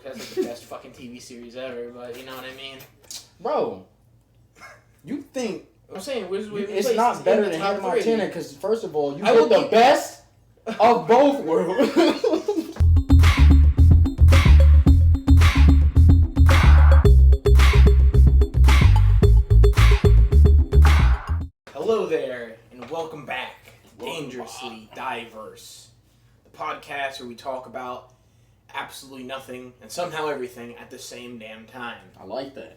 That's like the best fucking TV series ever, but you know what I mean? Bro, you think... I'm saying, it's not better than Hannah Montana, because first of all, you get the best of both worlds. Hello there, and welcome back. Dangerously Diverse, the podcast where we talk about absolutely nothing and somehow everything at the same damn time. I like that.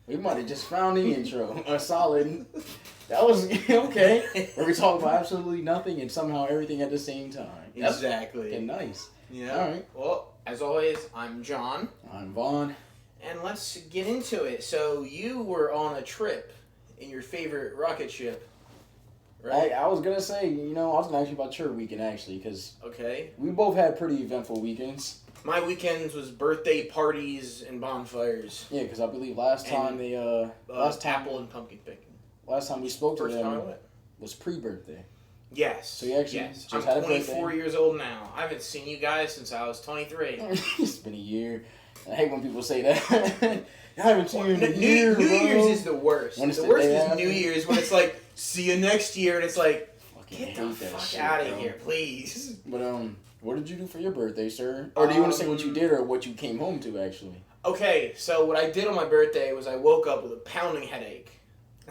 We might have just found the intro. A solid. That was okay. Where we talk about absolutely nothing and somehow everything at the same time. Exactly. That's nice. Yeah. All right. Well, as always, I'm John. I'm Vaughn. And let's get into it. So you were on a trip in your favorite rocket ship, right? I was going to say, I was going to ask you about your weekend, actually, because we both had pretty eventful weekends. My weekends was birthday parties and bonfires. Yeah, because I believe last time apple and pumpkin picking. Last time we spoke to them was pre-birthday. Yes. So you actually just I'm had a 24 years old now. I haven't seen you guys since I was 23. It's been a year. I hate when people say that. I haven't seen you in a year, New Year's is the worst. The worst is New Year's when it's like, see you next year, and it's like, get the fuck out of here, please. But what did you do for your birthday, sir? Or do you want to say what you did or what you came home to, actually? Okay, so what I did on my birthday was I woke up with a pounding headache.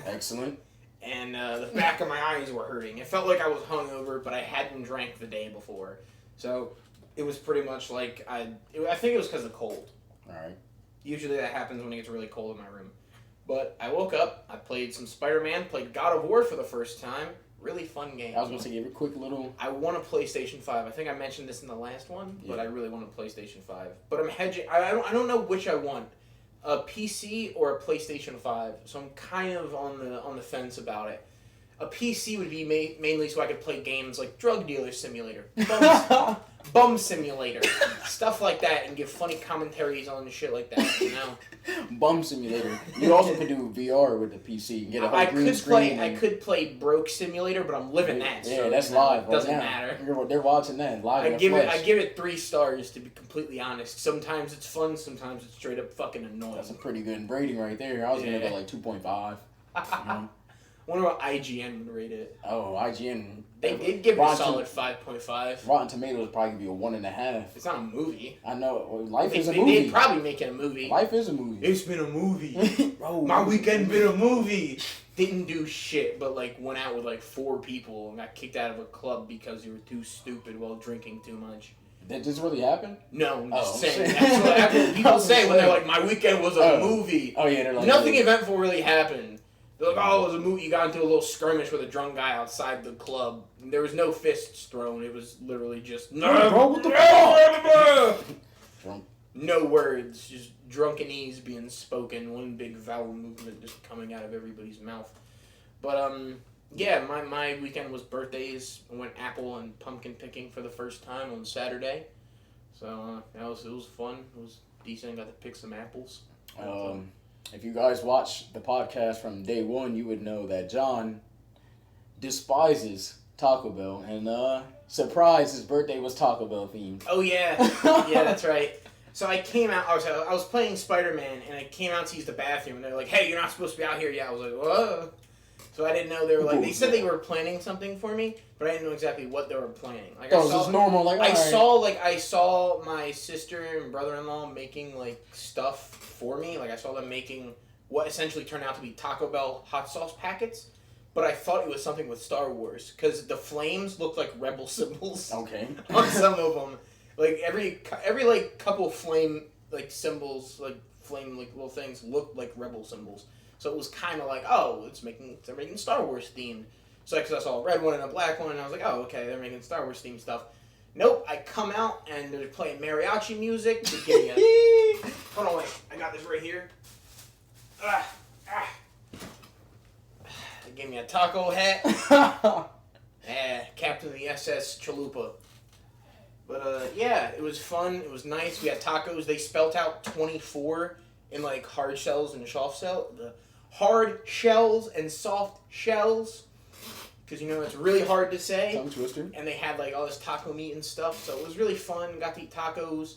Excellent. And the back of my eyes were hurting. It felt like I was hungover, but I hadn't drank the day before. So it was pretty much like I think it was because of the cold. All right. Usually that happens when it gets really cold in my room. But I woke up, I played some Spider-Man, played God of War for the first time. Really fun game. I was going to say, give a quick little... I won a PlayStation 5. I think I mentioned this in the last one, but I really want a PlayStation 5. But I'm hedging... I don't know which I want. A PC or a PlayStation 5. So I'm kind of on the fence about it. A PC would be mainly so I could play games like Drug Dealer Simulator, Bum Simulator, stuff like that, and give funny commentaries on shit like that, Bum Simulator. You also could do VR with the PC and get a whole green screen. I could play Broke Simulator, but I'm living that. Yeah, so that's live. Doesn't right matter. They're watching that live. I give it 3 stars, to be completely honest. Sometimes it's fun, sometimes it's straight up fucking annoying. That's a pretty good rating right there. I was gonna go like 2.5. I wonder what IGN would rate it. Oh, IGN. They'd give it a solid 5.5. Rotten Tomatoes would probably be a 1.5. It's not a movie. I know. Life is a movie. They'd probably make it a movie. Life is a movie. It's been a movie. Bro, my weekend been a movie. Didn't do shit, but went out with 4 people and got kicked out of a club because you were too stupid while drinking too much. Did this really happen? No, I'm just saying. That's what people say when they're like, my weekend was a movie. Oh, yeah, they're like... Nothing eventful really happened. They're like, oh, it was a movie. You got into a little skirmish with a drunk guy outside the club. And there was no fists thrown. It was literally just... Bro, what the fuck? Drunk. No words. Just drunkenese being spoken. One big vowel movement just coming out of everybody's mouth. But, yeah, my weekend was birthdays. I went apple and pumpkin picking for the first time on Saturday. So, it was fun. It was decent. Got to pick some apples. If you guys watch the podcast from day one, you would know that John despises Taco Bell. And, surprise, his birthday was Taco Bell themed. Oh, yeah. Yeah, that's right. So I came out, I was playing Spider-Man, and I came out to use the bathroom, and they're like, hey, you're not supposed to be out here yet. I was like, whoa. So I didn't know they were they said they were planning something for me, but I didn't know exactly what they were planning. It was just normal, I saw my sister and brother-in-law making, stuff for me. I saw them making what essentially turned out to be Taco Bell hot sauce packets, but I thought it was something with Star Wars, because the flames looked like rebel symbols. Okay. On some of them. Every couple flame, symbols, flame, little things looked like rebel symbols. So it was kind of like, oh, they're making Star Wars themed. So because I saw a red one and a black one, and I was like, oh, okay, they're making Star Wars themed stuff. Nope, I come out, and they're playing mariachi music. Just give me a... Hold on, wait. I got this right here. They gave me a taco hat. Captain of the SS Chalupa. But, yeah, it was fun. It was nice. We had tacos. They spelt out 24 in, hard shells and hard shells and soft shells. Because, it's really hard to say. Tongue twister. And they had, all this taco meat and stuff. So it was really fun. Got to eat tacos.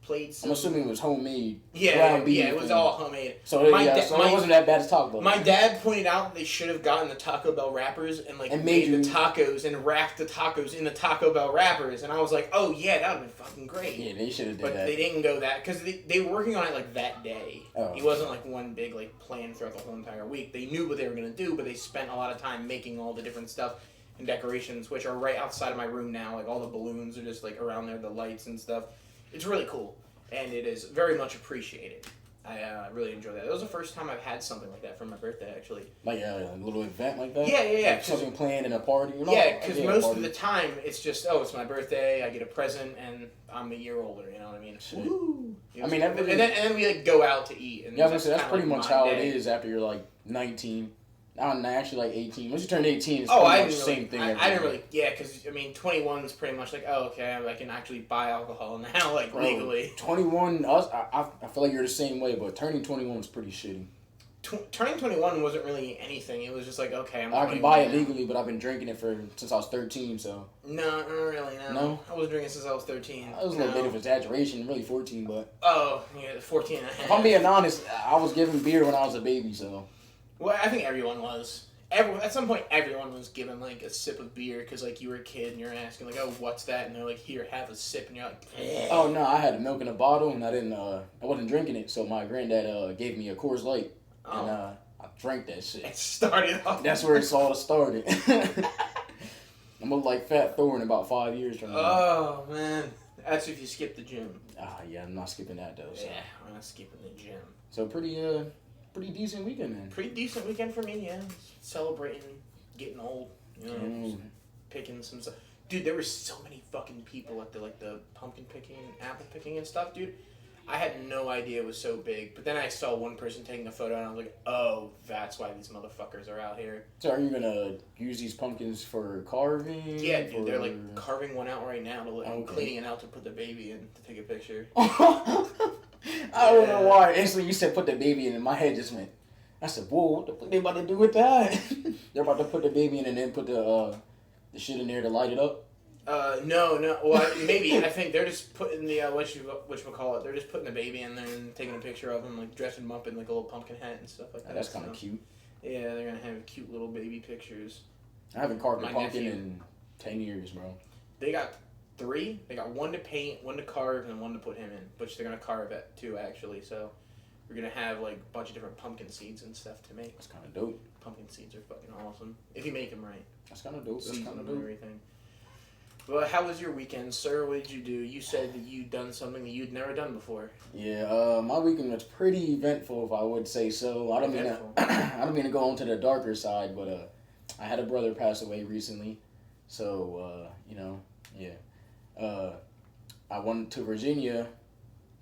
played some... I'm assuming it was homemade. Yeah, it was all homemade. So, it wasn't that bad as Taco Bell. My dad pointed out they should have gotten the Taco Bell wrappers and made the tacos and wrapped the tacos in the Taco Bell wrappers. And I was like, oh yeah, that would have been fucking great. Yeah, they should have did that. But they didn't go that, because they were working on it that day. Oh. It wasn't one big plan throughout the whole entire week. They knew what they were going to do, but they spent a lot of time making all the different stuff and decorations, which are right outside of my room now. All the balloons are just around there, the lights and stuff. It's really cool, and it is very much appreciated. I really enjoy that. It was the first time I've had something like that for my birthday, actually. A little event like that? Yeah. Something planned in a party? Yeah, because most of the time, it's just, it's my birthday, I get a present, and I'm a year older, you know what I mean? Woo! And then we go out to eat. And that's pretty much how it is after you're 19. I'm actually 18. Once you turn 18, it's pretty much the same thing. I didn't really, because 21 is pretty much okay, I can actually buy alcohol now, legally. 21, I feel like you're the same way, but turning 21 was pretty shitty. Turning 21 wasn't really anything. It was just okay, I'm 21 I can buy it legally, but I've been drinking it since I was 13, so. No, not really, no. No? I was drinking since I was 13. That was a little bit of exaggeration, really 14, but. Oh, yeah, 14 and a half. If I'm being honest, I was given beer when I was a baby, so. Well, I think everyone was. At some point, everyone was given a sip of beer because you were a kid and you're asking oh, what's that? And they're here, have a sip, and you're eh. Oh no, I had milk in a bottle and I wasn't drinking it, so my granddad gave me a Coors Light and I drank that shit. It started off. That's where it all started. I'm like Fat Thor in about 5 years from now. Oh man, that's if you skip the gym. Yeah, I'm not skipping that though. So. Yeah, I'm not skipping the gym. So pretty decent weekend, man. Pretty decent weekend for me, yeah. Celebrating getting old, picking some stuff. Dude, there were so many fucking people at the pumpkin picking, apple picking and stuff, dude. I had no idea it was so big, but then I saw one person taking a photo and I was like, oh, that's why these motherfuckers are out here. So are you gonna use these pumpkins for carving? Yeah, dude, they're carving one out right now and cleaning it out to put the baby in to take a picture. I don't know why. Instantly you said put the baby in and my head just went. I said, whoa, what the fuck they about to do with that? They're about to put the baby in and then put the shit in there to light it up? No. Well, maybe. I think they're just putting the, whatchamacallit, they're just putting the baby in there and taking a picture of him, dressing him up in a little pumpkin hat and stuff like that. That's kind of cute. Yeah, they're going to have cute little baby pictures. I haven't carved a pumpkin in 10 years, bro. They got 3. They got 1 to paint, 1 to carve, and 1 to put him in, which they're going to carve at 2, actually, so we're going to have, a bunch of different pumpkin seeds and stuff to make. That's kind of dope. Pumpkin seeds are fucking awesome, if you make them right. That's kind of dope. That's kind of dope. Everything. Well, how was your weekend, sir? What did you do? You said that you'd done something that you'd never done before. Yeah, my weekend was pretty eventful, if I would say so. I don't mean to go on to the darker side, but I had a brother pass away recently, so I went to Virginia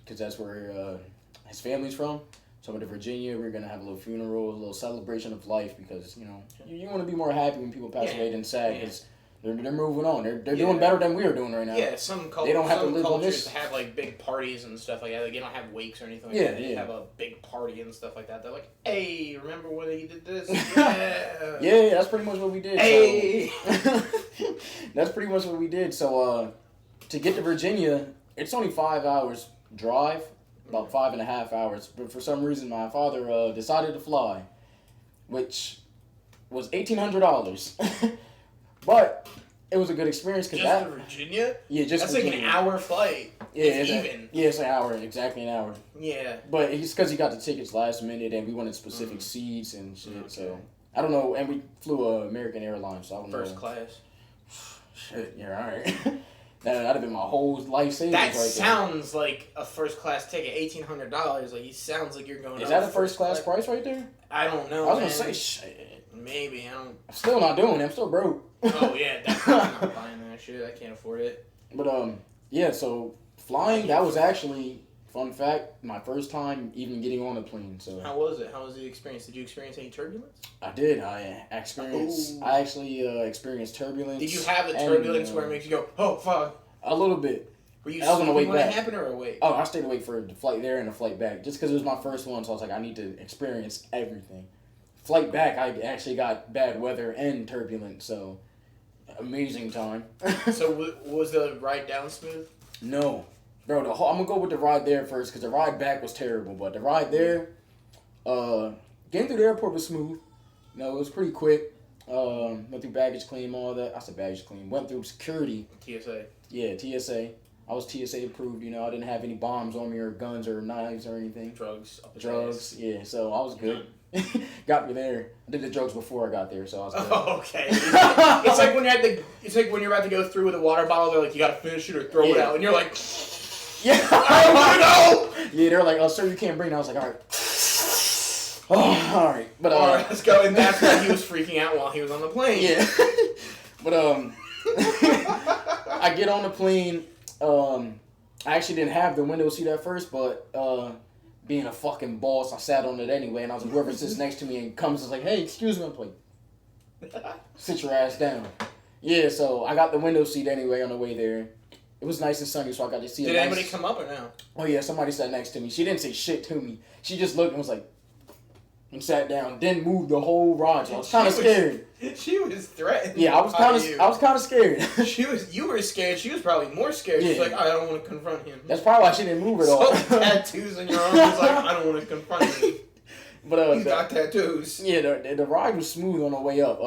because that's where his family's from. So I went to Virginia. We're gonna have a little funeral, a little celebration of life because you want to be more happy when people pass away than sad because. They're moving on. They're doing better than we are doing right now. Yeah, some cultures, they don't have to live on this. have big parties and stuff like that. They don't have wakes or anything like that. They have a big party and stuff like that. They're like, hey, remember when you did this? Yeah. Yeah, that's pretty much what we did. Hey! So. That's pretty much what we did. So to get to Virginia, it's only 5 hours drive, about 5.5 hours. But for some reason, my father decided to fly, which was $1,800. But it was a good experience because to Virginia. Yeah, just that's Virginia. An hour flight. Yeah, it's an hour, exactly an hour. Yeah. But it's because he got the tickets last minute, and we wanted specific seats and shit. Okay. So I don't know, and we flew American Airlines, so I don't know. First class. Shit, yeah, all right. That'd have been my whole life savings. That sounds like a first class ticket, $1,800. It sounds like you're going. Is that a first class price right there? I don't know. I was gonna say shit. Maybe I'm still not doing it. I'm still broke. Oh yeah, definitely not buying that shit. I can't afford it. But yeah. So flying, that was actually fun fact. My first time even getting on a plane. So how was it? How was the experience? Did you experience any turbulence? I did. I actually experienced turbulence. Did you have the turbulence where it makes you go, oh fuck? A little bit. Were you sleeping when it happened or awake? Oh, I stayed awake for the flight there and the flight back, just because it was my first one. So I was like, I need to experience everything. Flight back, I actually got bad weather and turbulence, so amazing time. So was the ride down smooth? No, Bro, I'm gonna go with the ride there first because the ride back was terrible. But the ride there, getting through the airport was smooth. You know, it was pretty quick. Went through baggage claim, all that. I said baggage claim. Went through security. TSA. Yeah, TSA. I was TSA approved. You know, I didn't have any bombs on me or guns or knives or anything. Drugs. Drugs. Yeah, so I was good. Got me there. I did the drugs before I got there, so I was good. Oh, okay. It's like when you're about to go through with a water bottle. They're like, you gotta finish it or throw it out, and you're like, yeah, I want to know. Yeah, they're like, oh, sir, you can't bring it. I was like, all right. Oh, all right, but all right, let's go. And that's why he was freaking out while he was on the plane. Yeah, but I get on the plane. I actually didn't have the window seat at first, but being a fucking boss, I sat on it anyway, and I was like, whoever sits next to me and comes is like, hey, excuse me, I'm like, sit your ass down. Yeah, so I got the window seat anyway on the way there. It was nice and sunny, so I got to see it. Did anybody come up or no? Oh yeah, somebody sat next to me. She didn't say shit to me. She just looked and was like, and sat down. Didn't move the whole ride. So I was kind of scared. She was threatened. Yeah, I was kind of scared. You were scared. She was probably more scared. Yeah. She's like, I don't want to confront him. That's probably why she didn't move at all. Tattoos on your arm. She's like, I don't want to confront him. But you got tattoos. Yeah, the ride was smooth on the way up.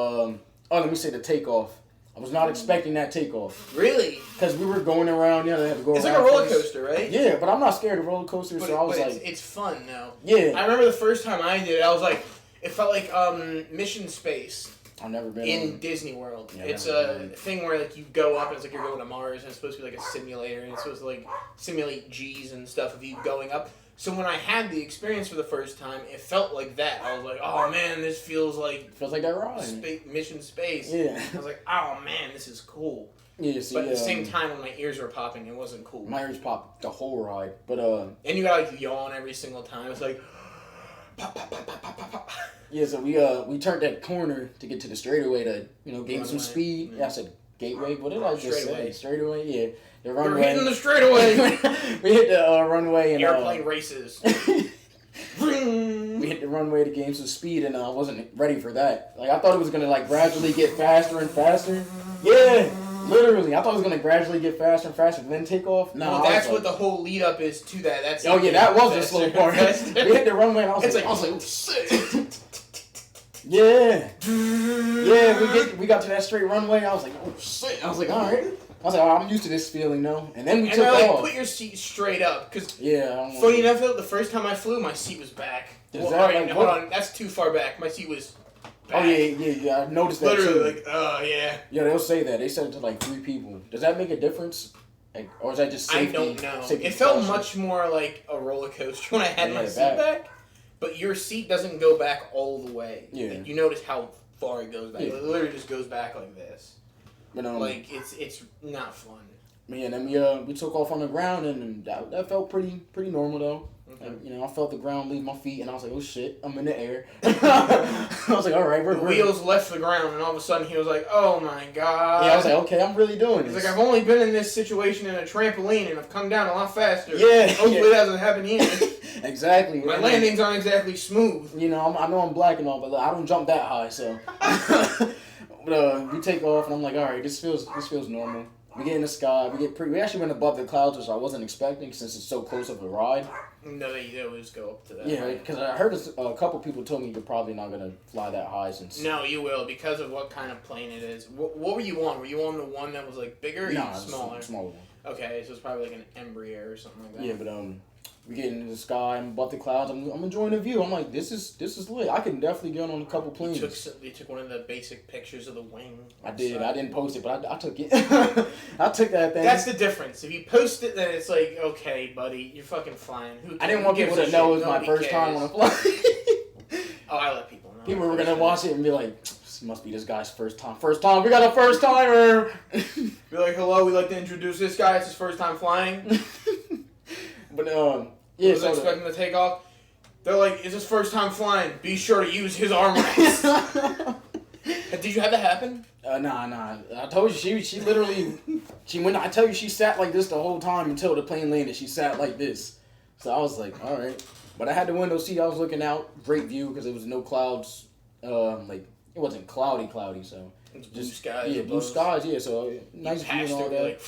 Let me say the takeoff. I was not expecting that takeoff. Really? Because we were going around, they had to go around. It's like a roller coaster, right? Yeah, but I'm not scared of roller coasters, so I was like... It's fun, though. Yeah. I remember the first time I did it, I was like... It felt like Mission Space. I've never been in Disney World. Yeah, it's a thing where like you go up and it's like you're going to Mars and it's supposed to be like a simulator and it's supposed to like simulate G's and stuff of you going up. So when I had the experience for the first time, it felt like that. I was like, oh man, this feels like that ride. Mission Space. Yeah. I was like, oh man, this is cool. Yeah, see, but at the same time, when my ears were popping, it wasn't cool. My ears popped the whole ride, but and you gotta like yawn every single time. It's like, pop, pop, pop, pop, pop, pop. Yeah, so we turned that corner to get to the straightaway to gain some speed. Yeah, I said gateway. What did I just say? Straightaway. Yeah, the runway. We're hitting the straightaway. We hit the runway and airplane races. We hit the runway to gain some speed, and I wasn't ready for that. Like I thought it was gonna like gradually get faster and faster. Yeah. Literally, I thought it was gonna gradually get faster and faster, and then take off. No, well, that's what the whole lead up is to that. That's that was the slow part. We hit the runway, and I was like, oh, shit. Yeah, we got to that straight runway. I was like, oh shit. I was like, all right. I was like, oh, I'm used to this feeling, no. And then we took off. Put your seat straight up, because funny enough, though, the first time I flew, my seat was back. Hold on, that's too far back. My seat was. Back. Oh yeah. I noticed that. Literally, too. Yeah. Yeah, they'll say that. They said it to like 3 people. Does that make a difference? Like, or is that just safety? I don't know. It felt much more like a roller coaster when I had my seat back. But your seat doesn't go back all the way. Yeah. Like, you notice how far it goes back. Yeah. It literally just goes back like this. But like it's not fun. Yeah, and then we took off on the ground, and that felt pretty normal though. Okay. And, I felt the ground leave my feet, and I was like, oh shit, I'm in the air. I was like, all right, the wheels left the ground, and all of a sudden he was like, oh my god. Yeah, I was like, okay, I'm really doing this. He's like, I've only been in this situation in a trampoline, and I've come down a lot faster. Yeah. Hopefully that doesn't happen here. Exactly. My landings aren't exactly smooth. I know I'm black and all, but I don't jump that high, so. But we take off, and I'm like, all right, this feels normal. We get in the sky. We actually went above the clouds, which I wasn't expecting since it's so close of a ride. No, they always go up to that. Yeah, because I heard a couple people told me you're probably not gonna fly that high since. No, you will because of what kind of plane it is. What were you on? Were you on the one that was like bigger or smaller? Smaller one. Okay, so it's probably like an Embraer or something like that. Yeah, but we get into the sky and above the clouds. I'm enjoying the view. I'm like, this is lit. I can definitely get on a couple planes. You took one of the basic pictures of the wing. I did. Side. I didn't post it, but I took it. I took that thing. That's the difference. If you post it, then it's like, okay, buddy, you're fucking flying. I didn't want people to know it was my first time on a flight. Oh, I let people know. People were gonna watch it and be like, this must be this guy's first time. First time. We got a first timer. Be like, hello, we'd like to introduce this guy. It's his first time flying. But yeah, was expecting to take off. They're like, "Is his first time flying? Be sure to use his arm rest." Did you have that happen? Nah. I told you she literally went. I tell you, she sat like this the whole time until the plane landed. She sat like this. So I was like, all right. But I had the window seat. I was looking out, great view because there was no clouds. Like it wasn't cloudy. So it's blue skies. Yeah, blue skies. Yeah, so nice view and all that.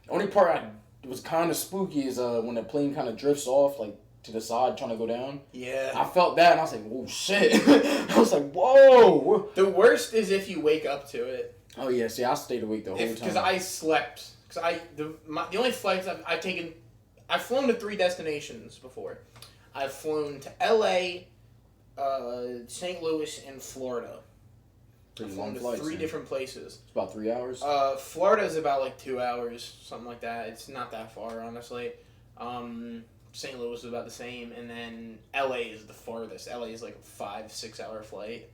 Only part I was kind of spooky is when the plane kind of drifts off, like, to the side trying to go down. Yeah. I felt that and I was like, "Whoa, shit." I was like, "Whoa." The worst is if you wake up to it. Oh, yeah. See, I stayed awake the whole time. Because I slept. Because the only flights I've taken... I've flown to 3 destinations before. I've flown to L.A., St. Louis, and Florida. Pretty I've flown long to flights. 3 different places. It's about 3 hours. Florida's about like 2 hours, something like that. It's not that far, honestly. St. Louis is about the same, and then LA is the farthest. LA is like a 5-6 hour flight.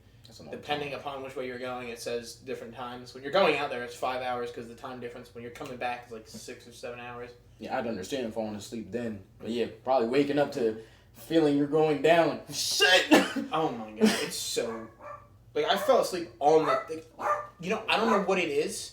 Depending upon which way you're going, it says different times. When you're going out there, it's 5 hours because the time difference. When you're coming back, it's like 6 or 7 hours. Yeah, I'd understand falling asleep then. But yeah, probably waking up to feeling you're going down. Shit! Oh my god, it's so... Like, I fell asleep all night. Like, I don't know what it is,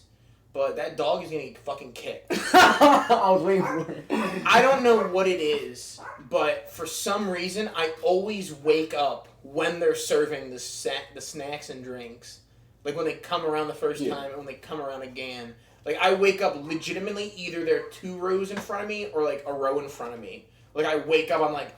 but that dog is getting fucking kicked. I was waiting for it. I don't know what it is, but for some reason, I always wake up when they're serving the snacks and drinks. Like, when they come around the first time and when they come around again. Like, I wake up legitimately, either they're 2 rows in front of me or, like, a row in front of me. Like, I wake up, I'm like...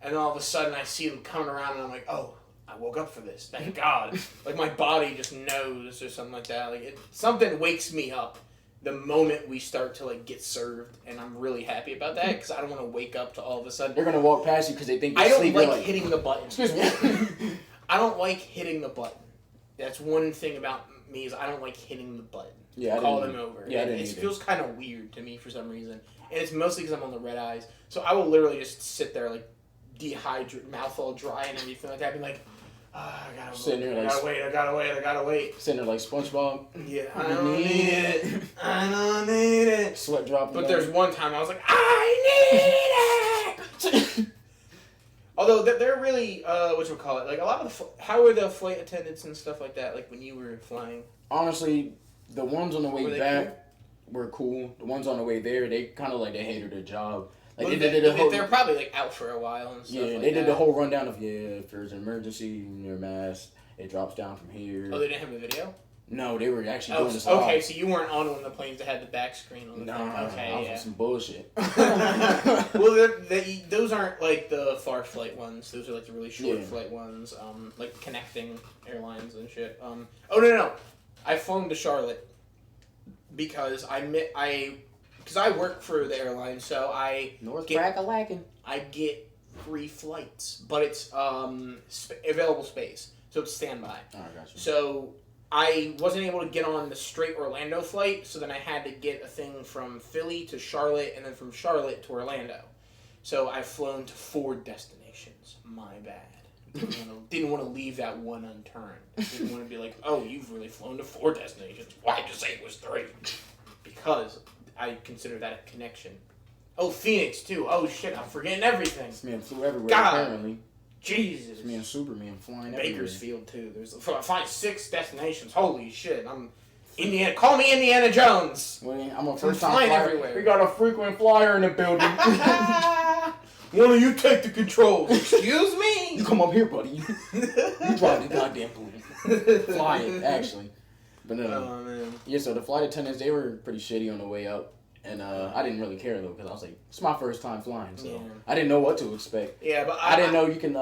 And all of a sudden, I see them coming around, and I'm like, oh... I woke up for this. Thank God. Like, my body just knows or something like that. Like, something wakes me up the moment we start to, like, get served. And I'm really happy about that because I don't want to wake up to all of a sudden. They're going to walk past you because they think you're I don't sleeping. like hitting the button. Excuse me. I don't like hitting the button. That's one thing about me is I don't like hitting the button. Yeah, Call them over. Yeah, it feels kind of weird to me for some reason. And it's mostly because I'm on the red eyes. So I will literally just sit there, like, dehydrated, mouth all dry and everything like that. Be like... I gotta wait. Sitting there like SpongeBob. Yeah, I don't need it. Sweat dropping. But there's one time I was like, I need it! Although, they're really, whatchamacallit, like, a lot of how were the flight attendants and stuff like that, like, when you were flying? Honestly, the ones on the way back were cool. The ones on the way there, they kind of, like, they hated their job. Like they're probably like out for a while and stuff. Yeah, like they did the whole rundown of if there's an emergency in your mask, it drops down from here. Oh, they didn't have a video? No, they were actually doing this. Okay, so you weren't on one of the planes that had the back screen on the thing. Okay, I was some bullshit. Well, those aren't like the far flight ones. Those are like the really short flight ones, like connecting airlines and shit. Oh no, I've flown to Charlotte because because I work for the airline, so I get free flights, but it's available space, so it's standby. Oh, I got you. So I wasn't able to get on the straight Orlando flight, so then I had to get a thing from Philly to Charlotte, and then from Charlotte to Orlando. So I've flown to 4 destinations. My bad. Didn't want to leave that one unturned. Didn't want to be like, oh, you've really flown to 4 destinations. Why'd you say it was 3? Because I consider that a connection. Oh, Phoenix, too. Oh, shit, I'm forgetting everything. This man flew everywhere, God. apparently. Jesus. This man Superman flying Bakersfield, too. There's 6 destinations. Holy shit. I'm Indiana. Call me Indiana Jones. Well, I'm a first-time flyer. Everywhere. We got a frequent flyer in the building. One of you take the controls. Excuse me? You come up here, buddy. You drive the goddamn plane. Fly it, actually. But oh, man. Yeah, so the flight attendants, they were pretty shitty on the way up. And I didn't really care, though, because I was like, it's my first time flying, so I didn't know what to expect. Yeah, but I didn't know you can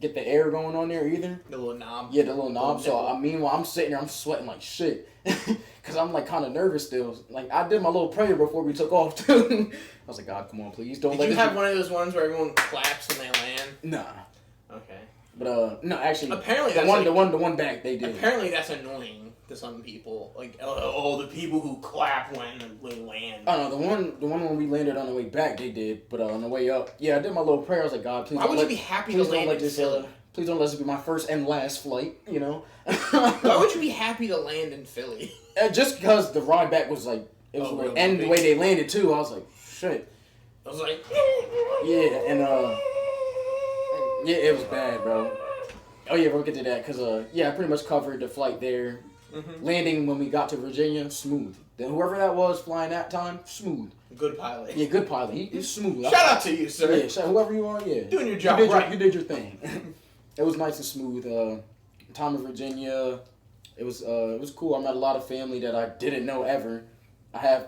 get the air going on there either. The little knob. Yeah, the little knob. So, meanwhile, I'm sitting there, I'm sweating like shit. Because I'm, like, kind of nervous still. Like, I did my little prayer before we took off, too. I was like, God, come on, please don't let Did you have one of those ones where everyone claps when they land? Nah. Okay. But, no, actually, apparently the one back, they did. Apparently that's annoying to some people. Like, oh, the people who clap when they land. I don't know, the one when we landed on the way back, they did. But on the way up, yeah, I did my little prayer. I was like, God, please Why would you be happy to land in Philly? Please don't let this be my first and last flight, you know? Why would you be happy to land in Philly? Just because the ride back was like, it was really and the way they landed too, I was like, shit. I was like, yeah, and yeah, it was bad, bro. Oh yeah, we'll get to that, because yeah, I pretty much covered the flight there. Mm-hmm. Landing when we got to Virginia, smooth. Then whoever that was flying that time, smooth. Good pilot. Yeah, good pilot. He's smooth. Shout out to you, sir. Yeah, whoever you are, yeah. Doing your job right. You did your thing. It was nice and smooth. Time in Virginia, it was cool. I met a lot of family that I didn't know ever. I have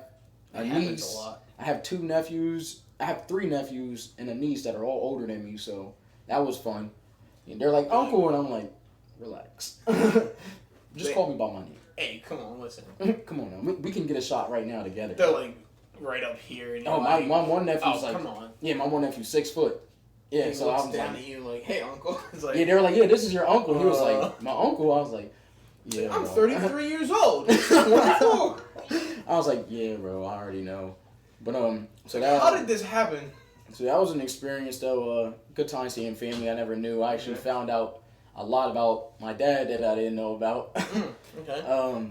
a niece. I have 2 nephews. I have 3 nephews and a niece that are all older than me, so that was fun. And they're like, uncle, and I'm like, relax. Just call me by my name. Hey, come on, listen. Come on, now. We can get a shot right now together. They're like right up here. And my one nephew's like, come on. Yeah, my one nephew's 6 foot. Yeah, so I was down at you like, hey, uncle. It's like, yeah, they were like, yeah, this is your uncle. He was like, my uncle. I was like, yeah, I'm bro. 33 years old. 24. I was like, yeah, bro, I already know. But so that. How did this happen? So that was an experience, though. Good time seeing family I never knew. I actually found out a lot about my dad that I didn't know about. Okay.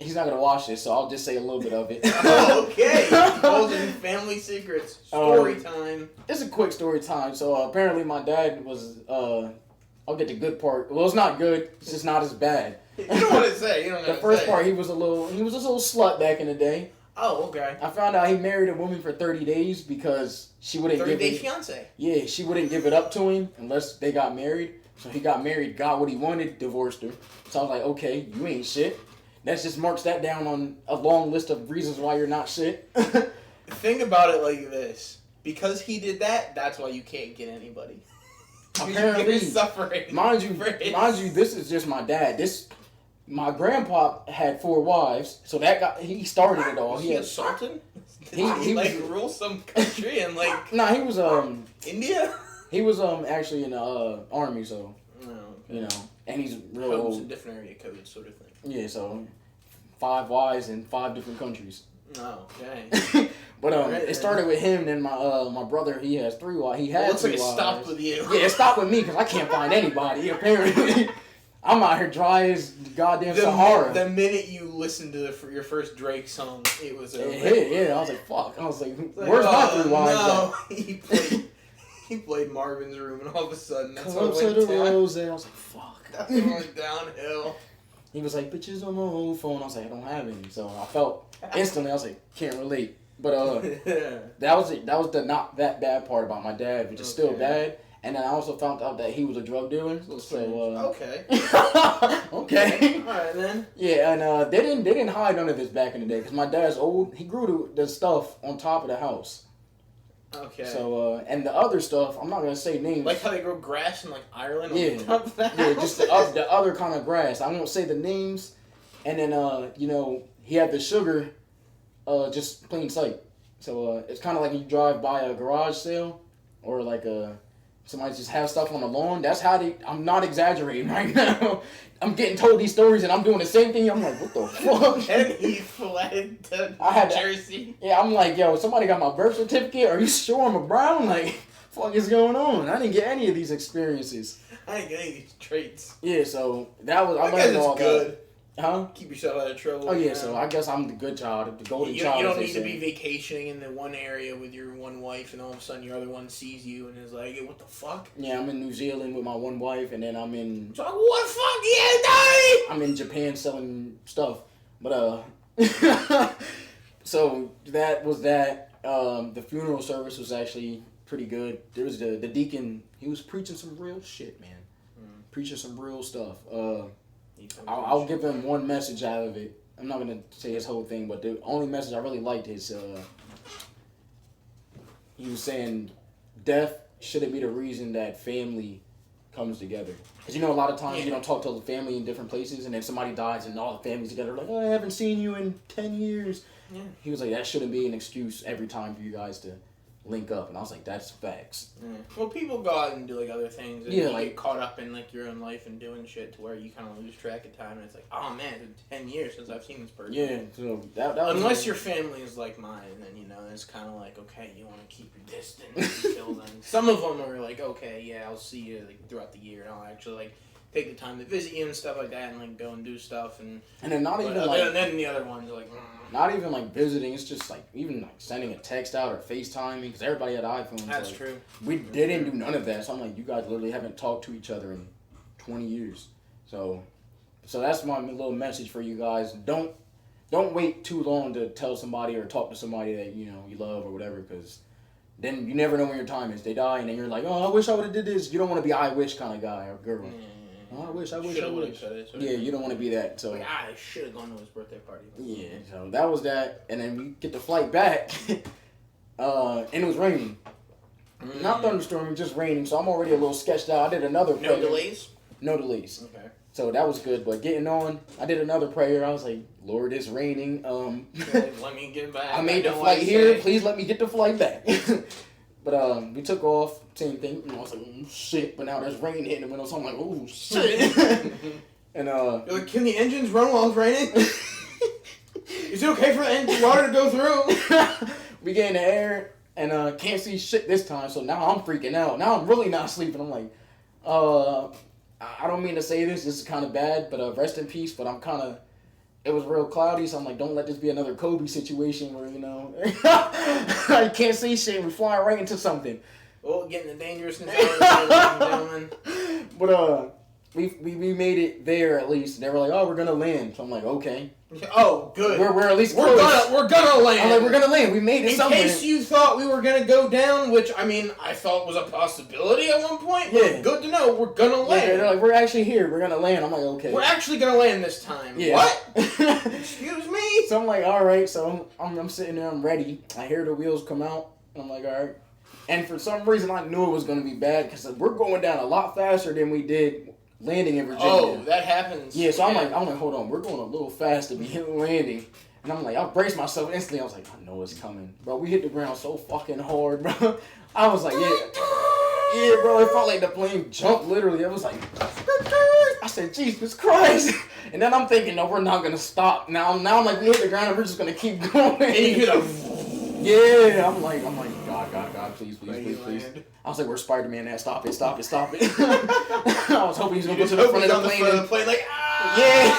He's not gonna watch this, so I'll just say a little bit of it. Okay. Divulging family secrets. Story time. It's a quick story time. So apparently my dad was. I'll get the good part. Well, it's not good. It's just not as bad. You don't want to say. You don't know. The first part, he was a little slut back in the day. Oh, okay. I found out he married a woman for 30 days because she wouldn't 30-day fiance. Yeah, she wouldn't give it up to him unless they got married. So he got married, got what he wanted, divorced her. So I was like, okay, you ain't shit. That just marks that down on a long list of reasons why you're not shit. Think about it like this. Because he did that, that's why you can't get anybody. Apparently, you're suffering. Mind you, this is just my dad. My grandpa had 4 wives, so he started it all. Was he assaulted? He like was, rule some country and like nah, he was India? He was actually in the army, so okay. you know, and he's real Codes old. and different area codes sort of thing. Yeah, so 5 wives in 5 different countries. Oh, okay. But it started with him. Then my brother, he has 3 wives. He had. It looks like it 3 wives. stopped with you. Yeah, it stopped with me because I can't find anybody. Apparently, I'm out here dry as goddamn Sahara. The minute you listened to your first Drake song, it was over. Yeah, I was like, fuck. I was like, where's my 3 wives? No. He played Marvin's Room, and all of a sudden, that's what went down. Rose. I was like, fuck. That's what went downhill. He was like, bitches on my old phone. I was like, I don't have any. So I felt instantly, I was like, can't relate. But that was it. That was the not that bad part about my dad, which is still bad. And then I also found out that he was a drug dealer. So okay. Okay. All right then. Yeah, and they didn't hide none of this back in the day because my dad's old. He grew the stuff on top of the house. Okay. So and the other stuff, I'm not gonna say names. Like how they grow grass in like Ireland. Yeah. On the top of the house? Yeah, just the other kind of grass. I won't say the names. And then he had the sugar, just plain sight. So it's kind of like you drive by a garage sale, or like somebody just have stuff on the lawn. That's how I'm not exaggerating right now. I'm getting told these stories and I'm doing the same thing. I'm like, what the fuck? And he fled to Jersey. Yeah, I'm like, yo, somebody got my birth certificate? Are you sure I'm a Brown? Like, fuck is going on? I didn't get any of these experiences. I didn't get any of these traits. Yeah, so that was, I guess it's good. That. Huh? Keep yourself out of trouble. Oh, yeah, so I guess I'm the good child, the golden child. You don't need to be vacationing in the one area with your one wife and all of a sudden your other one sees you and is like, hey, what the fuck? Yeah, I'm in New Zealand with my one wife, and then I'm in... So, what the fuck you doing? I'm in Japan selling stuff. But, so that was that. The funeral service was actually pretty good. There was the deacon, he was preaching some real shit, man. Preaching some real stuff. I'll give him one message out of it. I'm not going to say his whole thing, but the only message I really liked is he was saying death shouldn't be the reason that family comes together. Because a lot of times you don't talk to the family in different places, and then somebody dies and all the family's together like, oh, I haven't seen you in 10 years. Yeah. He was like, that shouldn't be an excuse every time for you guys to link up. And I was like, that's facts. Well, people go out and do like other things and you get caught up in like your own life and doing shit to where you kind of lose track of time, and it's like, oh man, it's been 10 years since I've seen this person. Yeah, so that was unless your family is like mine, then it's kind of like, okay, you want to keep your distance until then. Some of them are like, okay, yeah, I'll see you like throughout the year, and I'll actually like take the time to visit you and stuff like that, and like go and do stuff, and then not even and then the other ones are like. Not even like visiting, it's just like even like sending a text out or FaceTiming, because everybody had iPhones. That's true. We didn't do none of that, so I'm like, you guys literally haven't talked to each other in 20 years. So that's my little message for you guys. Don't wait too long to tell somebody or talk to somebody that you love or whatever, because then you never know when your time is. They die and then you're like, oh, I wish I would have did this. You don't want to be I wish kind of guy or girl. Oh, I wish. Coulda. Yeah, you don't want to be that. So like, I should have gone to his birthday party. Yeah, so that was that, and then we get the flight back, and it was raining. Not thunderstorming, just raining. So I'm already a little sketched out. I did another prayer. No delays. No delays. Okay. So that was good. But getting on, I did another prayer. I was like, Lord, it's raining. Let me get back. I made the flight here. Please let me get the flight back. But we took off. Same thing. And I was like, shit. But now there's rain hitting the window, so I'm like, oh shit. And you're like, can the engines run while it's raining? Is it okay for the water to go through? We get in the air and can't see shit this time. So now I'm freaking out. Now I'm really not sleeping. I'm like, I don't mean to say this. This is kind of bad, but rest in peace. But I'm kind of. It was real cloudy, so I'm like, don't let this be another Kobe situation where, you know, I can't see shit. We're flying right into something. Well, getting the dangerousness out, ladies and gentlemen. But we made it there at least. They were like, oh, we're gonna land. So I'm like, okay. Oh, good. We're at least we're gonna land. I'm like, we're gonna land. We made it. In case you thought we were gonna go down, which I mean, I thought was a possibility at one point. Yeah. Good to know. We're gonna land. Yeah, they're like, we're actually here. We're gonna land. I'm like, okay. We're actually gonna land this time. Yeah. What? Excuse me. So I'm like, all right. So I'm sitting there. I'm ready. I hear the wheels come out. I'm like, all right. And for some reason, I knew it was gonna be bad because we're going down a lot faster than we did landing in Virginia. Oh, that happens. Yeah, so I'm like, hold on, we're going a little fast to be landing. And I'm like, I braced myself instantly. I was like, I know it's coming. Bro, we hit the ground so fucking hard, bro. I was like, yeah, bro, it felt like the plane jumped literally. It was like, I said, Jesus Christ. And then I'm thinking, no, we're not going to stop. Now I'm like, we hit the ground and we're just going to keep going. And you hear yeah, I'm like, God, please. I was like, where's Spider-Man at? Stop it. I was hoping he was going to go to the front of the plane. Like, yeah.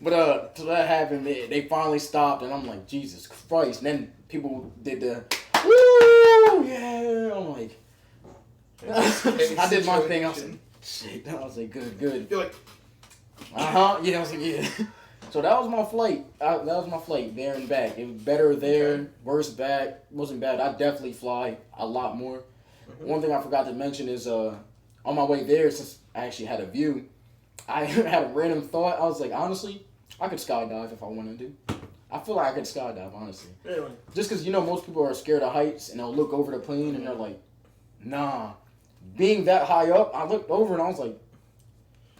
But, so that happened. They finally stopped, and I'm like, Jesus Christ. And then people did the, woo, yeah. I'm like, I did my thing. I was like, shit. I was like, good. You're like, yeah, I was like, yeah. So that was my flight. There and back. It was better there, worse back. Wasn't bad. I definitely fly a lot more. Mm-hmm. One thing I forgot to mention is on my way there, since I actually had a view, I had a random thought. I was like, honestly, I could skydive if I wanted to. I feel like I could skydive, honestly. Really? Just because, most people are scared of heights and they'll look over the plane and they're like, nah. Being that high up, I looked over and I was like,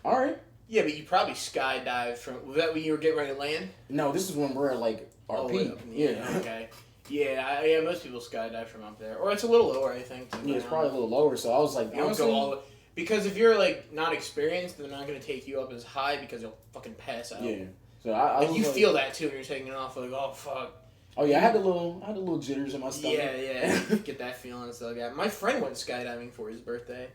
all right. Yeah, but you probably skydived from... Was that when you were getting ready to land? No, this is when we're at, like, our peak. Yeah, okay. Yeah, most people skydive from up there. Or it's a little lower, I think. Yeah, it's probably a little lower, so I was like... You don't go all the... Because if you're, like, not experienced, they're not going to take you up as high because you'll fucking pass out. Yeah. So I you feel that, too, when you're taking it off. Like, oh, fuck. Oh, yeah, I had a little jitters in my stomach. Yeah. Get that feeling still got. My friend went skydiving for his birthday.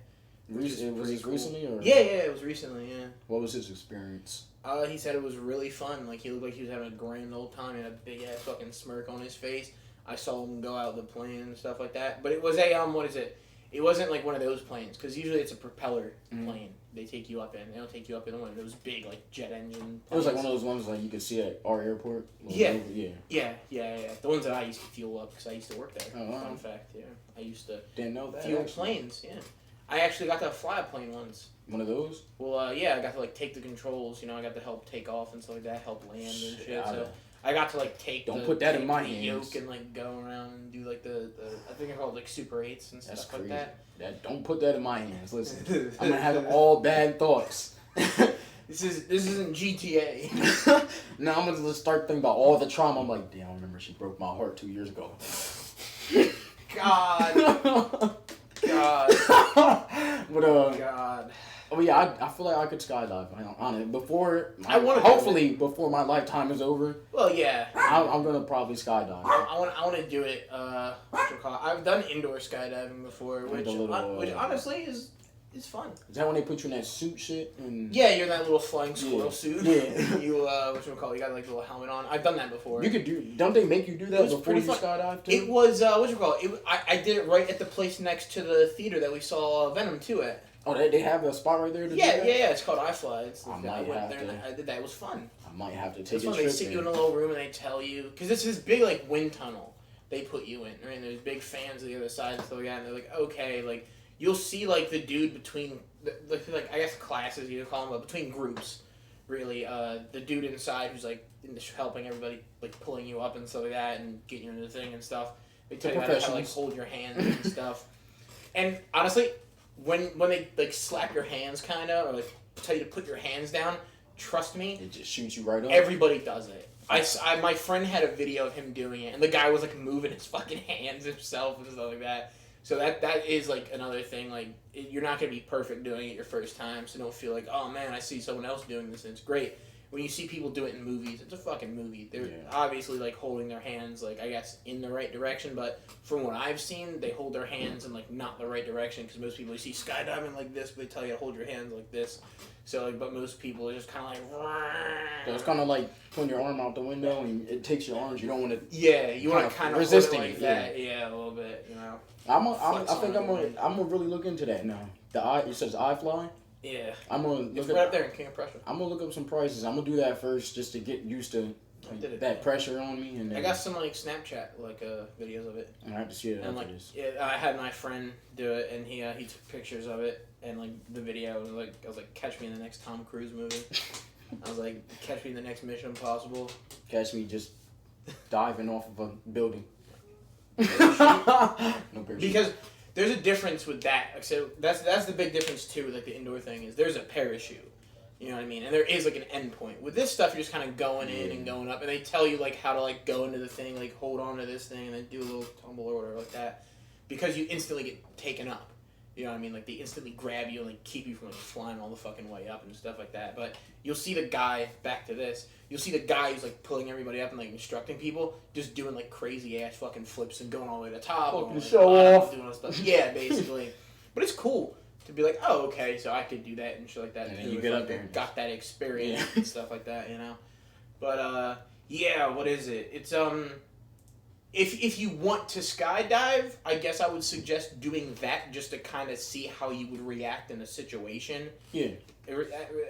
Was this recently? Or? Yeah, it was recently, yeah. What was his experience? He said it was really fun. Like, he looked like he was having a grand old time. He had a big-ass fucking smirk on his face. I saw him go out the plane and stuff like that. But it was a, what is it? It wasn't like one of those planes, because usually it's a propeller plane they take you up in. They don't take you up in one of those big, like, jet engine planes. It was like one of those ones like you could see at our airport? Yeah. The ones that I used to fuel up, because I used to work there. Oh, wow. Fun fact, yeah. I used to Didn't know that, fuel actually. planes, yeah. I actually got to fly a plane once. One of those? Well, yeah, I got to, like, take the controls. I got to help take off and stuff like that, help land and shit. So I got to, like, take put that in my hands. yoke and, like, go around and do, like, the I think they're called, like, Super 8s and stuff like that. Don't put that in my hands. Listen, I'm going to have all bad thoughts. This isn't GTA. Now I'm going to start thinking about all the trauma. I'm like, damn, I remember she broke my heart 2 years ago. God. But God. Oh yeah, I feel like I could skydive on it before my lifetime is over. Well, yeah. I'm gonna probably skydive. I want to do it. I've done indoor skydiving before, which honestly is fun. Is that when they put you in that suit shit? And yeah, you're in that little flying squirrel suit. Yeah. You you got like a little helmet on. I've done that before. You could do. Don't they make you do that before you skydive too? It was I did it right at the place next to the theater that we saw Venom 2 at. Oh, they have a spot right there to do that? Yeah. It's called iFly. I went there and I did that. It was fun. I might have to take it. They sit you in a little room and they tell you, because it's this big like wind tunnel they put you in, right? And there's big fans on the other side and stuff like that. And they're like, okay, like you'll see like the dude between like I guess classes you call them, but between groups, really. The dude inside who's like helping everybody, like pulling you up and stuff like that, and getting you into the thing and stuff. They tell you how to like hold your hands and stuff. And honestly, when they like slap your hands, kind of, or like tell you to put your hands down, trust me, it just shoots you right up. Everybody does it. My friend had a video of him doing it, and the guy was like moving his fucking hands himself and stuff like that. So that is like another thing. Like you're not gonna be perfect doing it your first time, so don't feel like, oh man, I see someone else doing this and it's great. When you see people do it in movies, it's a fucking movie. They're obviously like holding their hands, like I guess in the right direction, but from what I've seen, they hold their hands in like not the right direction, because most people, you see skydiving like this, but they tell you to hold your hands like this. So like, but most people are just kind of like. So it's kind of like putting your arm out the window, and it takes your arms. You don't want to. Yeah, you want to kind of hold it like that. Yeah, a little bit. You know. I think I'm gonna really look into that now. You said it's iFly. Yeah. I'm gonna look right up there in King of Prussia. I'm gonna look up some prices. I'm gonna do that first just to get used to that pressure on me. And then, I got some like Snapchat videos of it. I have to see it. And I had my friend do it, and he took pictures of it, and like the video was like, I was like, catch me in the next Tom Cruise movie. I was like, catch me in the next Mission Impossible. Catch me just diving off of a building. No parachute. Because there's a difference with that. So that's the big difference too with like the indoor thing, is there's a parachute. You know what I mean? And there is like an end point. With this stuff, you're just kind of going in and going up, and they tell you like how to like go into the thing, like hold on to this thing, and then do a little tumble or whatever like that, because you instantly get taken up. You know what I mean? Like they instantly grab you and like keep you from like flying all the fucking way up and stuff like that. But you'll see the guy, back to this, you'll see the guy who's like pulling everybody up and like instructing people, just doing like crazy ass fucking flips and going all the way to the top. Fucking show off. Doing all stuff. Yeah, basically. But it's cool to be like, oh, okay, so I could do that and shit like that. And then you get up there and got that experience and stuff like that, you know? But, yeah, what is it? It's, if you want to skydive, I guess I would suggest doing that just to kind of see how you would react in a situation. Yeah.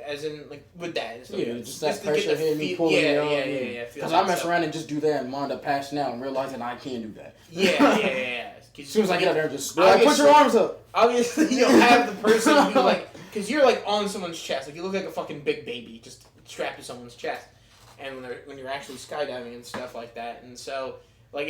As in, like, with that. Yeah, just that pressure hitting me, pulling me up. Yeah. Because I mess around and just do that and wind up passing out and realizing I can't do that. Yeah. As soon as I get up there, just put your arms up. Obviously, you'll have the person who, like, because you're, like, on someone's chest. Like, you look like a fucking big baby just strapped to someone's chest. And when you're actually skydiving and stuff like that. And so, like,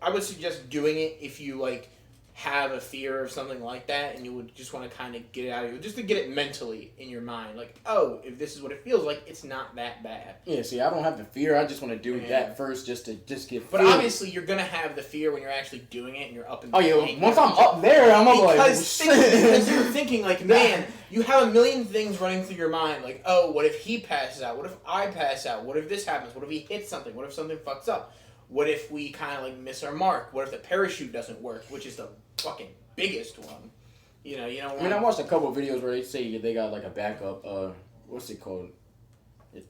I would suggest doing it if you, like, have a fear of something like that, and you would just want to kind of get it out of you, just to get it mentally in your mind. Like, oh, if this is what it feels like, it's not that bad. Yeah, see, I don't have the fear. I just want to do that first just to get But obviously, you're going to have the fear when you're actually doing it, and you're up in the plane. Once I'm up there, I'm like, because you're thinking, like, man, you have a million things running through your mind. Like, oh, what if he passes out? What if I pass out? What if this happens? What if he hits something? What if something fucks up? What if we kind of, like, miss our mark? What if the parachute doesn't work, which is the fucking biggest one? You know. I mean, I watched a couple of videos where they say they got, like, a backup, what's it called?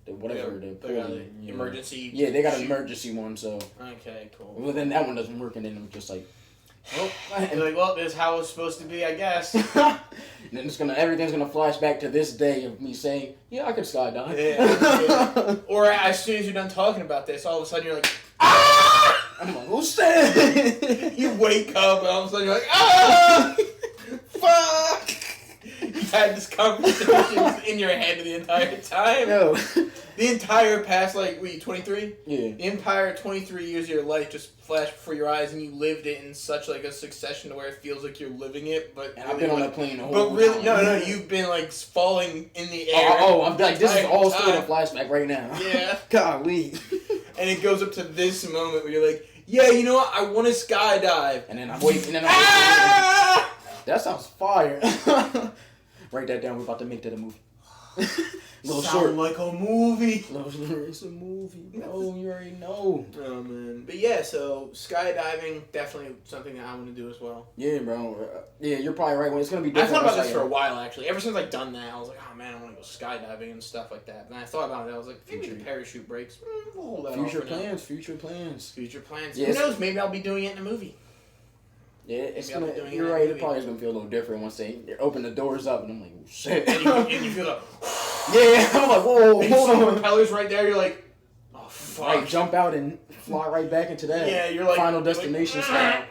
Emergency. Yeah, they got an emergency one, so. Okay, cool. Well, then that one doesn't work, and then I'm just like, well, you're like, well, this is how it's supposed to be, I guess. And then everything's gonna flash back to this day of me saying, yeah, I could skydive. Yeah. Or as soon as you're done talking about this, all of a sudden you're like, ah! I'm like, who's saying? You wake up and all of a sudden you're like, ah! Fuck! You had this conversation in your head the entire time. Yo. The entire past, like, were you 23? Yeah. The entire 23 years of your life just flashed before your eyes, and you lived it in such, like, a succession to where it feels like you're living it, but... And I've been on that plane the whole time. But really, time. no, you've been, like, falling in the air. I'm like, this is all still in a flashback right now. Yeah. Golly. And it goes up to this moment where you're like, yeah, you know what, I want to skydive. And then I'm waiting, that sounds fire. Write that down, we're about to make that a movie. Little short. Like a movie. It's a movie. Oh, you already know. Oh, man. But yeah, so skydiving, definitely something that I want to do as well. Yeah, bro. Yeah, you're probably right. When it's going to be different. I thought about this for a while, actually. Ever since I've done that, I was like, oh, man, I want to go skydiving and stuff like that. And I thought about it. I was like, maybe the parachute breaks. We'll hold that Future plans. Yes. Who knows? Maybe I'll be doing it in a movie. Yeah, you're right. It probably is gonna feel a little different once they open the doors up, and I'm like, oh, shit. And you feel like, yeah, I'm like, whoa, hold on. Propellers right there. You're like, oh fuck. Right, jump out and fly right back into that. Yeah, you're like Final Destination style.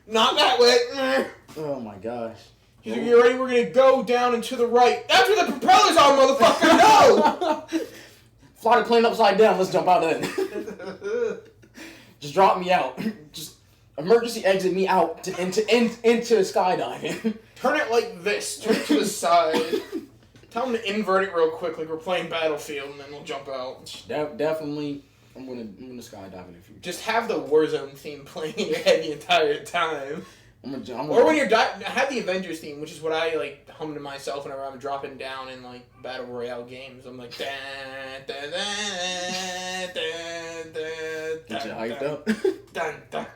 Not that way. Oh my gosh. He's like, you ready? We're gonna go down and to the right. That's where the propellers are, motherfucker! No! Fly the plane upside down. Let's jump out then. Just drop me out. Just emergency exit me out into skydiving. Turn it like this. Turn it to the side. Tell him to invert it real quick, like we're playing Battlefield, and then we'll jump out. Definitely, I'm gonna skydive in the future. Just have the Warzone theme playing in your head the entire time. Or when you're have the Avengers theme, which is what I like hum to myself whenever I'm dropping down in like Battle Royale games. I'm like, da, da, da, da, da, get you hyped up. Dun, dun.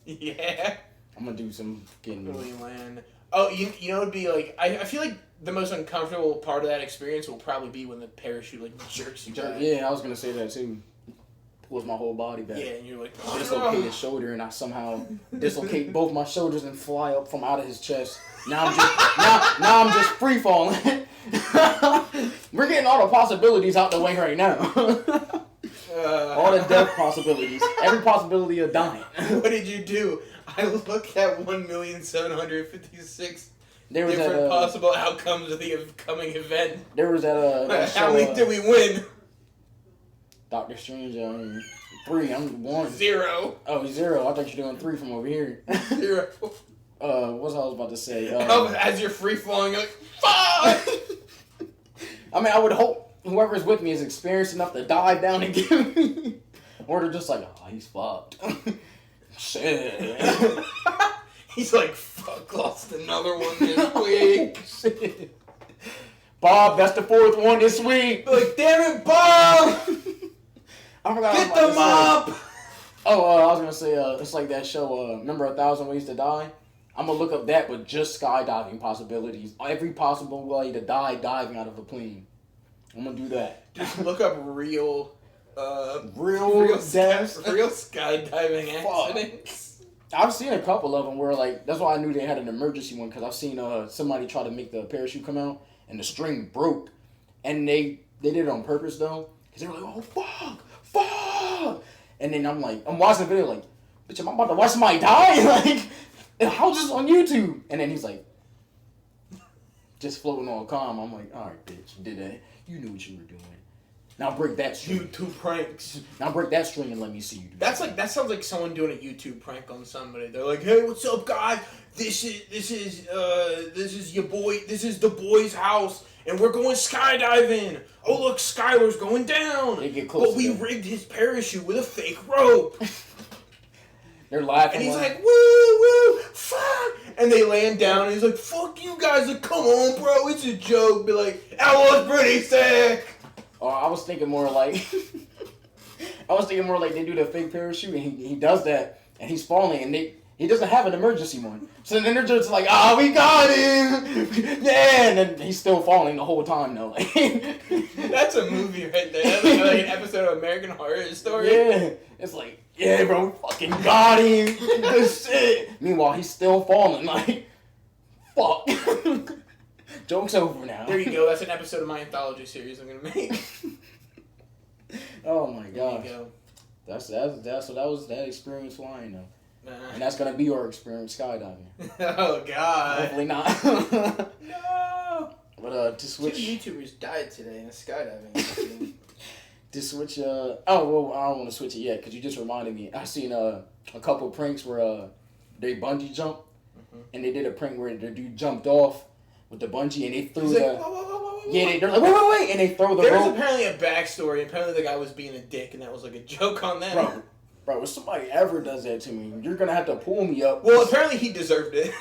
Yeah. I'm gonna do some fucking. Really land. Oh, you know, it'd be like I feel like the most uncomfortable part of that experience will probably be when the parachute like jerks you back. Yeah, I was gonna say that too. Pulls my whole body back. Yeah, and you're like, dislocate his shoulder, and I somehow dislocate both my shoulders and fly up from out of his chest. Now I'm just free falling. We're getting all the possibilities out the way right now. All the death possibilities, every possibility of dying. What did you do? I looked at 1,756 different possible outcomes of the coming event. There was that show, how many did we win? Doctor Strange, 3. I'm 1. 0. Oh, 0. I thought you were doing 3 from over here. 0. What's I was about to say? As you're free falling, you're like, fuck! I mean, I would hope whoever's with me is experienced enough to dive down and get me. Or they're just like, oh, he's fucked. Shit. He's like, fuck, lost another one this week. Shit. Bob, that's the 4th one this week. Like, damn it, Bob! I forgot. Get the mop! I was gonna say, it's like that show, remember 1,000 Ways to Die? I'm gonna look up that, but just skydiving possibilities. Every possible way to die diving out of a plane. I'm gonna do that. Just look up real deaths. Real skydiving accidents. I've seen a couple of them where, like, that's why I knew they had an emergency one, because I've seen somebody try to make the parachute come out, and the string broke. And they did it on purpose, though, because they were like, oh, fuck! And then I'm watching the video like, bitch, am I about to watch somebody die? Like, how's this on YouTube? And then he's like, just floating all calm. I'm like, all right, bitch, you did that. You knew what you were doing. Now break that string. YouTube pranks. Now break that string and let me see you do that. That sounds like someone doing a YouTube prank on somebody. They're like, hey, what's up, guys? This is your boy. This is the boy's house. And we're going skydiving. Oh, look, Skylar's going down. They get close. But we rigged his parachute with a fake rope. They're laughing. And he's like, woo, fuck. And they land down, and he's like, fuck you guys. Like, come on, bro. It's a joke. Be like, that was pretty sick. Oh, I was thinking more like they do the fake parachute, and he does that, and he's falling, and he doesn't have an emergency one. So then they're just like, we got him! Yeah! And then he's still falling the whole time, though. That's a movie right there. That's like an episode of American Horror Story. Yeah. It's like, yeah, bro, we fucking got him! Good shit! Meanwhile, he's still falling, like, fuck. Joke's over now. There you go. That's an episode of my anthology series I'm gonna make. Oh my god. There you go. So that was that experience flying, though. And that's gonna be our experience skydiving. Oh god. Hopefully not. No. But to switch. 2 YouTubers died today in a skydiving accident. To switch. I don't want to switch it yet because you just reminded me. I seen a couple of pranks where they bungee jump, and they did a prank where the dude jumped off with the bungee and they threw they're like wait, and they throw the rope. There's apparently a backstory. Apparently the guy was being a dick, and that was like a joke on them. Bro, if somebody ever does that to me, you're gonna have to pull me up. Well, apparently he deserved it.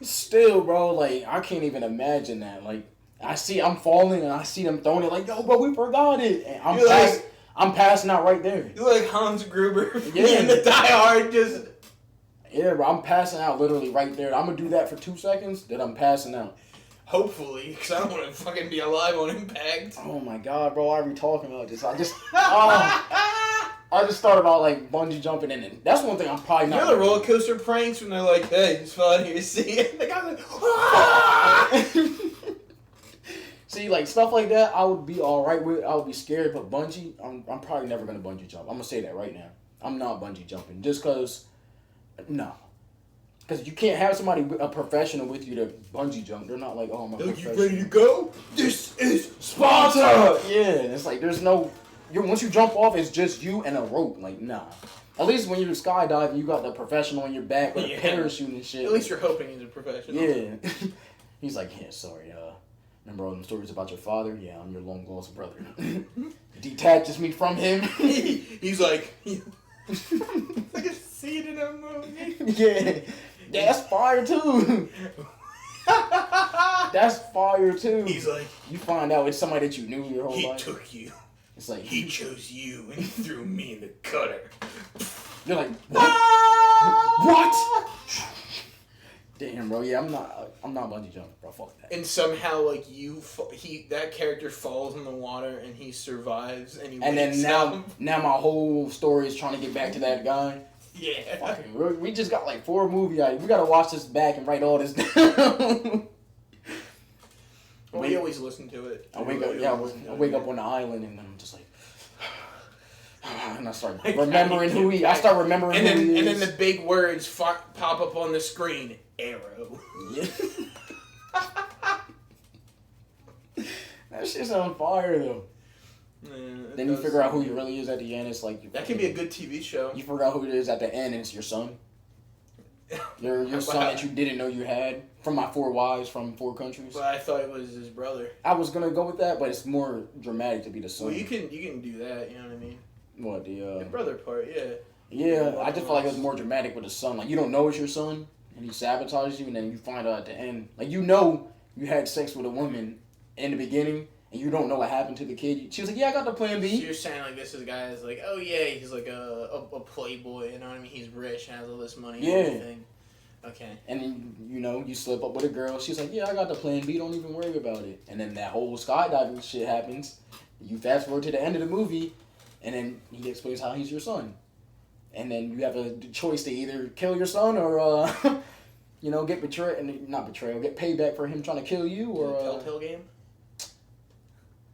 Still, bro, like, I can't even imagine that. Like, I'm falling and I see them throwing it like, yo, bro, we forgot it. And I'm passing out right there. You're like Hans Gruber. Yeah. In the Die Hard, just... Yeah, bro, I'm passing out literally right there. I'm gonna do that for 2 seconds, then I'm passing out. Hopefully, because I don't want to fucking be alive on impact. Oh my god, bro, why are we talking about this? I just thought about, like, bungee jumping, and that's one thing I'm probably not... You know the roller coaster pranks when they're like, hey, it's fun here, see it? The guy's like, ah! See, like, stuff like that, I would be alright with. I would be scared, but bungee, I'm probably never going to bungee jump. I'm going to say that right now. I'm not bungee jumping, just because, no. Because you can't have a professional with you to bungee jump. They're not like, oh, I'm a professional. You ready to go? This is Sponsor! Yeah, it's like there's no... once you jump off, it's just you and a rope. Like, nah. At least when you're skydiving, you got the professional on your back with a parachute and shit. At least you're hoping he's a professional. Yeah. He's like, yeah, sorry, remember all them stories about your father? Yeah, I'm your long lost brother. Detaches me from him. He's like... It's like a scene in a movie. Yeah. That's fire too. That's fire too. He's like, you find out it's somebody that you knew your whole life. He took you. It's like he chose you and he threw me in the gutter. You're like, what? What? Damn, bro. Yeah, I'm not bungee jumping, bro. Fuck that. And somehow, like that character falls in the water and he survives and he. And then now my whole story is trying to get back to that guy. Yeah. Fucking, we just got like 4 movie ideas. We gotta watch this back and write all this down. Well, we always listen to it. I wake up on the island and I'm just like, and I start remembering who he. I start remembering who he is. And then the big words pop up on the screen. Arrow. Yeah. That shit's on fire though. Then you figure out who he really is at the end. It's like that could be a good TV show. You figure out who it is at the end, and it's your son. Your son that you didn't know you had from my 4 wives from 4 countries. But I thought it was his brother. I was gonna go with that, but it's more dramatic to be the son. Well, you can do that. You know what I mean? What the brother part? Yeah. Yeah, I just feel like it's more dramatic with the son. Like you don't know it's your son, and he sabotages you, and then you find out at the end. Like you had sex with a woman in the beginning. And you don't know what happened to the kid. She was like, yeah, I got the plan B. So you're saying like this is a guy is like, oh yeah, he's like a playboy, you know what I mean? He's rich, has all this money and everything. Okay. And then, you slip up with a girl. She's like, yeah, I got the plan B, don't even worry about it. And then that whole skydiving shit happens. You fast forward to the end of the movie, and then he explains how he's your son. And then you have a choice to either kill your son or, get get payback for him trying to kill you or... Telltale game?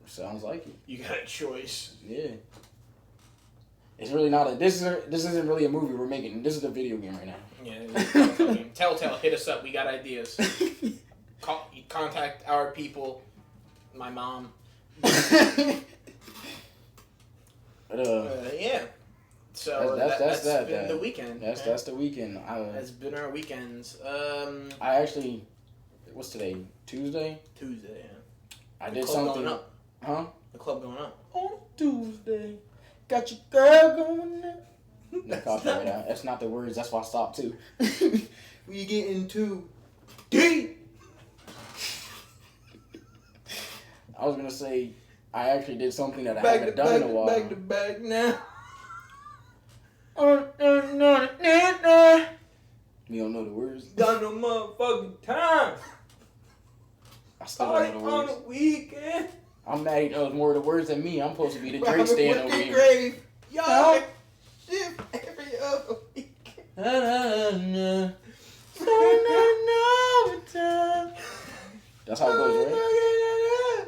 Sounds like it. You got a choice. Yeah. It's really not this isn't really a movie we're making. This is a video game right now. Yeah, Telltale, hit us up. We got ideas. Contact our people. My mom. But, yeah. So that's been the weekend. That's the weekend. That's been our weekends. I actually, what's today? Tuesday. Tuesday. Yeah. I did something. Going up. Huh? The club going up. On Tuesday. Got your girl going up. That's not the words. That's why I stopped too. We getting too deep. I was gonna say I actually did something that I haven't done in a while. Back to back now. You don't know the words. Got no motherfucking time. I still don't know the words. On the weekend. I'm mad he knows more of the words than me. I'm supposed to be the Drake stand over here. Grave. Y'all shift every other weekend. That's how it goes, right?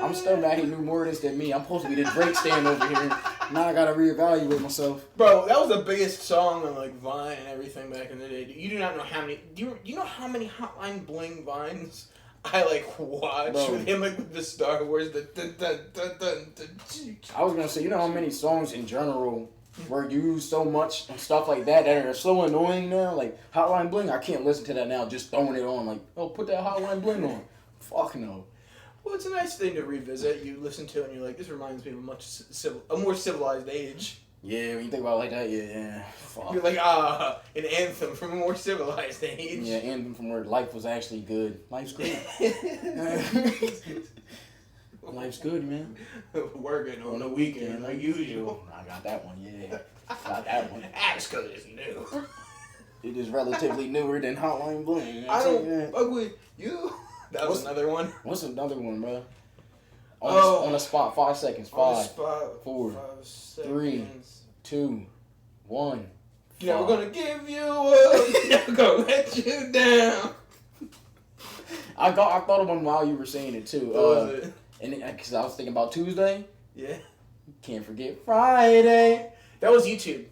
I'm still mad he knew more of this than me. I'm supposed to be the Drake stand over here. Now I gotta reevaluate myself. Bro, that was the biggest song on like Vine and everything back in the day. You do not know how many. Do you know how many Hotline Bling Vines I watched with him with the Star Wars? I was gonna say, you know how many songs in general were used so much and stuff like that are so annoying now? Like Hotline Bling, I can't listen to that now. Just throwing it on, like, oh, put that Hotline Bling on. Fuck no. Well, it's a nice thing to revisit. You listen to it and you're like, this reminds me of a more civilized age. Yeah, when you think about it like that, yeah. Fuck. You're like, an anthem from a more civilized age. Yeah, anthem from where life was actually good. Life's good. Life's good, man. Working on the weekend like usual. I got that one, yeah. Got that one. That's because it's new. It is relatively newer than Hotline Bling. I don't fuck with you. That was another one. What's another one, bro? On the spot, 5 seconds. 5, 4, 3, 2, 1. Never gonna give you up. Never gonna let you down. I thought of one while you were saying it too. What was it? And because I was thinking about Tuesday. Yeah. Can't forget Friday. That was YouTube.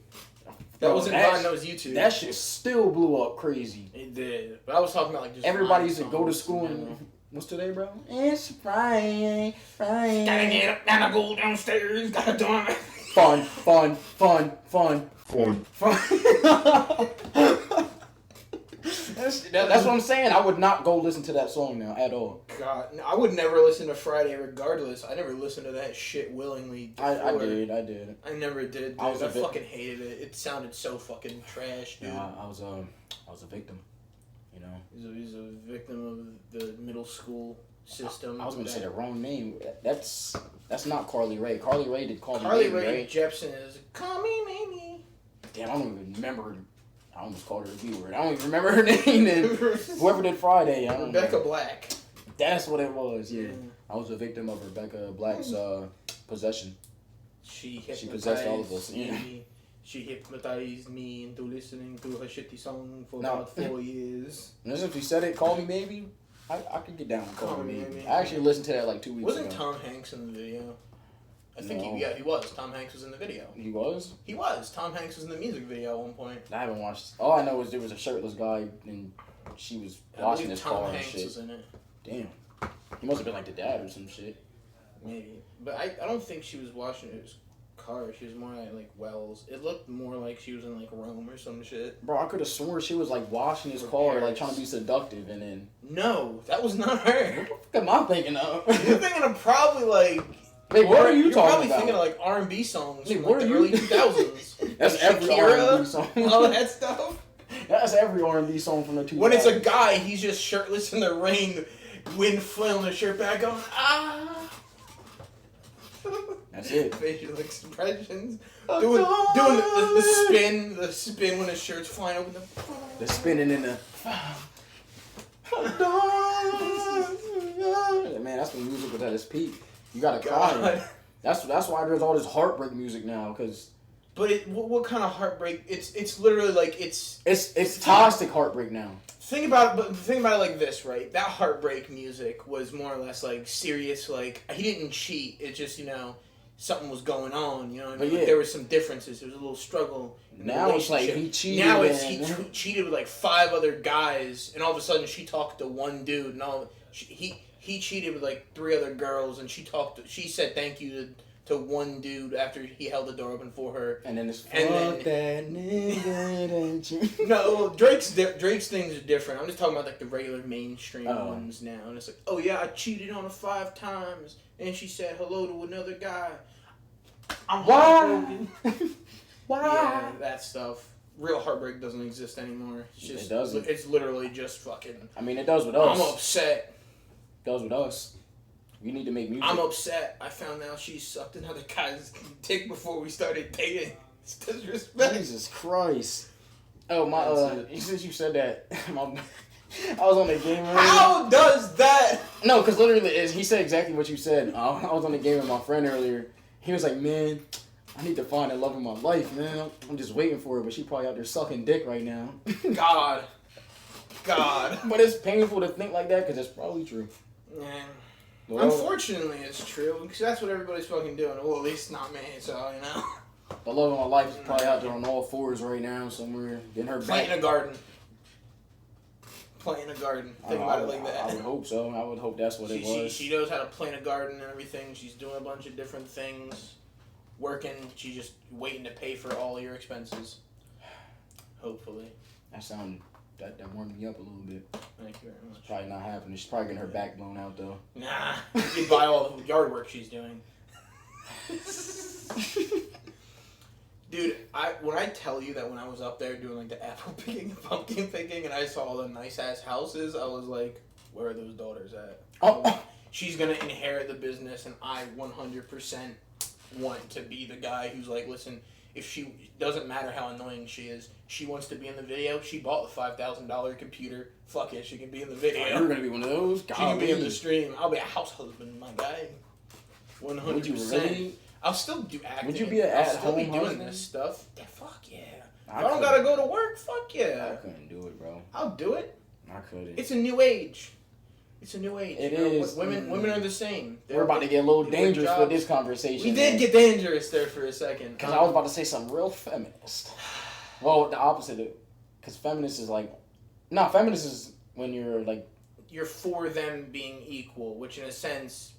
That wasn't Vine, that was YouTube. That shit still blew up crazy. It did. But I was talking about like just everybody used to go to school and what's today, bro? It's Friday. Gotta get up, gotta go downstairs, gotta do it. Fun. That's what I'm saying. I would not go listen to that song now at all. God, I would never listen to Friday regardless. I never listened to that shit willingly. I did. I never did. Dude. I fucking hated it. It sounded so fucking trash, dude. Yeah, I was a victim. You know. He's a victim of the middle school system. I was gonna say the wrong name. That's not Carly Rae. Carly Rae did call me Carly baby, Rae right? Jepsen is call me maybe. Damn, I don't even remember. I almost called her a B word. I don't even remember her name. And whoever did Friday, I don't Rebecca know. Black. That's what it was. Yeah, I was a victim of Rebecca Black's possession. She possessed all of us. Yeah. She hypnotized me into listening to her shitty song for about 4 years. And since you said it, Call Me Maybe, I could get down with Call Me Maybe. I actually listened to that like 2 weeks ago. Wasn't Tom Hanks in the video? I think he was. Tom Hanks was in the video. He was? He was. Tom Hanks was in the music video at one point. I haven't watched. All I know is there was a shirtless guy and she was washing his car and shit. Tom Hanks was in it. Damn. He must have been like the dad or some shit. Maybe. But I don't think she was washing his car. She was more like Wells. It looked more like she was in like Rome or some shit. Bro, I could have sworn she was like washing his car, like trying to be seductive and then... No, that was not her. What the fuck am I thinking of? You're thinking of probably like... Wait, what are you talking about? You're probably thinking of like R&B songs from like the early 2000s. That's every R&B song. All that stuff. That's every R&B song from the 2000s. When it's a guy, he's just shirtless in the rain, wind flailing the shirt back on. Ah. That's it. Facial expressions. Doing the spin when his shirt's flying open. The spinning in the... Man, that's when music was at its peak. You gotta cry. That's why there's all this heartbreak music now, cause. But what kind of heartbreak? It's literally like it's toxic heartbreak now. Think about it like this, right? That heartbreak music was more or less like serious. Like he didn't cheat. It just something was going on. You know what I mean? Yeah. Like, there was some differences. There was a little struggle. Now it's like he cheated. Now it's he cheated with like 5 other guys, and all of a sudden she talked to one dude, and he cheated with like 3 other girls, and she said thank you to one dude after he held the door open for her. And then it's fuck that nigga. No, Drake's things are different. I'm just talking about like the regular mainstream ones now. And it's like, oh yeah, I cheated on her 5 times, and she said hello to another guy. I'm heartbroken. Why? Yeah, that stuff. Real heartbreak doesn't exist anymore. It's just, it doesn't. It's literally just fucking. I mean, it does with us. I'm upset. It does with us. We need to make music. I'm upset. I found out she sucked another guy's dick before we started dating. It's disrespect. Jesus Christ. Oh, since you said that, I was on the game. How does that? No, because literally, he said exactly what you said. I was on the game with my friend earlier. He was like, man, I need to find the love of my life, man. I'm just waiting for her, but she probably out there sucking dick right now. God. But it's painful to think like that because it's probably true. Yeah. Well, unfortunately, it's true because that's what everybody's fucking doing. Well, at least not me, so The love of my life is probably out there on all 4s right now somewhere, getting her Playing back. a garden. Think about it like that. I would hope so. I would hope that's what it was. She knows how to plant a garden and everything. She's doing a bunch of different things. Working. She's just waiting to pay for all your expenses. Hopefully. That warmed me up a little bit. Thank you very much. It's probably not happening. She's probably getting her back blown out though. Nah. You buy all the yard work she's doing. Dude, when I tell you that when I was up there doing like the apple picking and pumpkin picking and I saw all the nice ass houses, I was like, where are those daughters at? Oh. She's gonna inherit the business and I 100% want to be the guy who's like, listen, if she doesn't matter how annoying she is, she wants to be in the video. She bought the $5,000 computer. Fuck it, she can be in the video. Oh, you're gonna be one of those. She can be in the stream. I'll be a house husband, my guy. 100%. Would you really? I'll still do acting. Would you be an at-home I'll still be doing husband? this stuff. Yeah, fuck yeah. If I don't gotta go to work, fuck yeah. I couldn't do it, bro. I'll do it. I couldn't. It's a new age. It is. Women are the same. We're about to get a little dangerous with this conversation. We did get dangerous there for a second. Because I was about to say something real feminist. Well, the opposite, because feminist is like, no, feminist is when you're like, you're for them being equal, which in a sense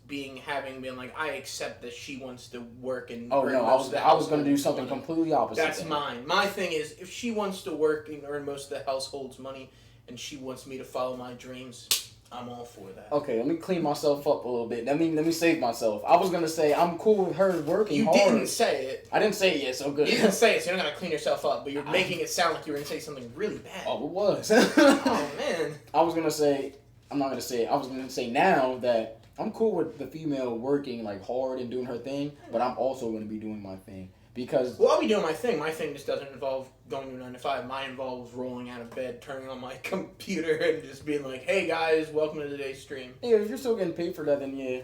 having been like, I accept that she wants to work and oh earn no, most of the I was gonna household's do something money. completely opposite. That's mine. My thing is, if she wants to work and earn most of the household's money, and she wants me to follow my dreams, I'm all for that. Okay, let me clean myself up a little bit. Let me save myself. I was gonna say I'm cool with her working hard. You didn't say it. I didn't say it yet, so good. You didn't say it, so you're not gonna clean yourself up, but you're making it sound like you were gonna say something really bad. Oh, it was. Oh man. I was gonna say. I'm not gonna say it. I was gonna say now that I'm cool with the female working like hard and doing her thing, but I'm also gonna be doing my thing because. Well, I'll be doing my thing. My thing just doesn't involve going to 9 to 5. Mine involves rolling out of bed, turning on my computer, and just being like, "Hey guys, welcome to today's stream." Yeah, if you're still getting paid for that, then yeah.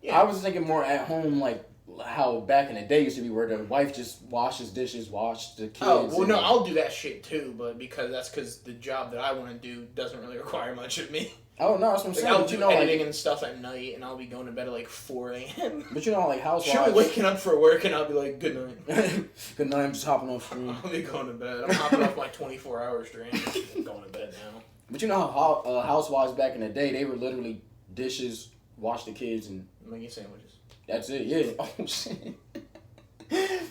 Yeah. I was thinking more at home, like how back in the day used to be, where the wife just washes dishes, wash the kids. Oh well, no, I'll do that shit too, but because the job that I want to do doesn't really require much of me. Oh no, that's what I'm Like, saying. I'll But do you know, editing like, and stuff at night, and I'll be going to bed at like 4 a.m. But you know, like She'll be housewives. waking up for work, and I'll be like, "Good night." Good night. I'm just hopping off stream. I'll be going to bed. I'm hopping off my 24-hour stream. I'm going to bed now. But you know how housewives back in the day, they were literally dishes, wash the kids, and Making sandwiches. that's it. Yeah. Oh shit.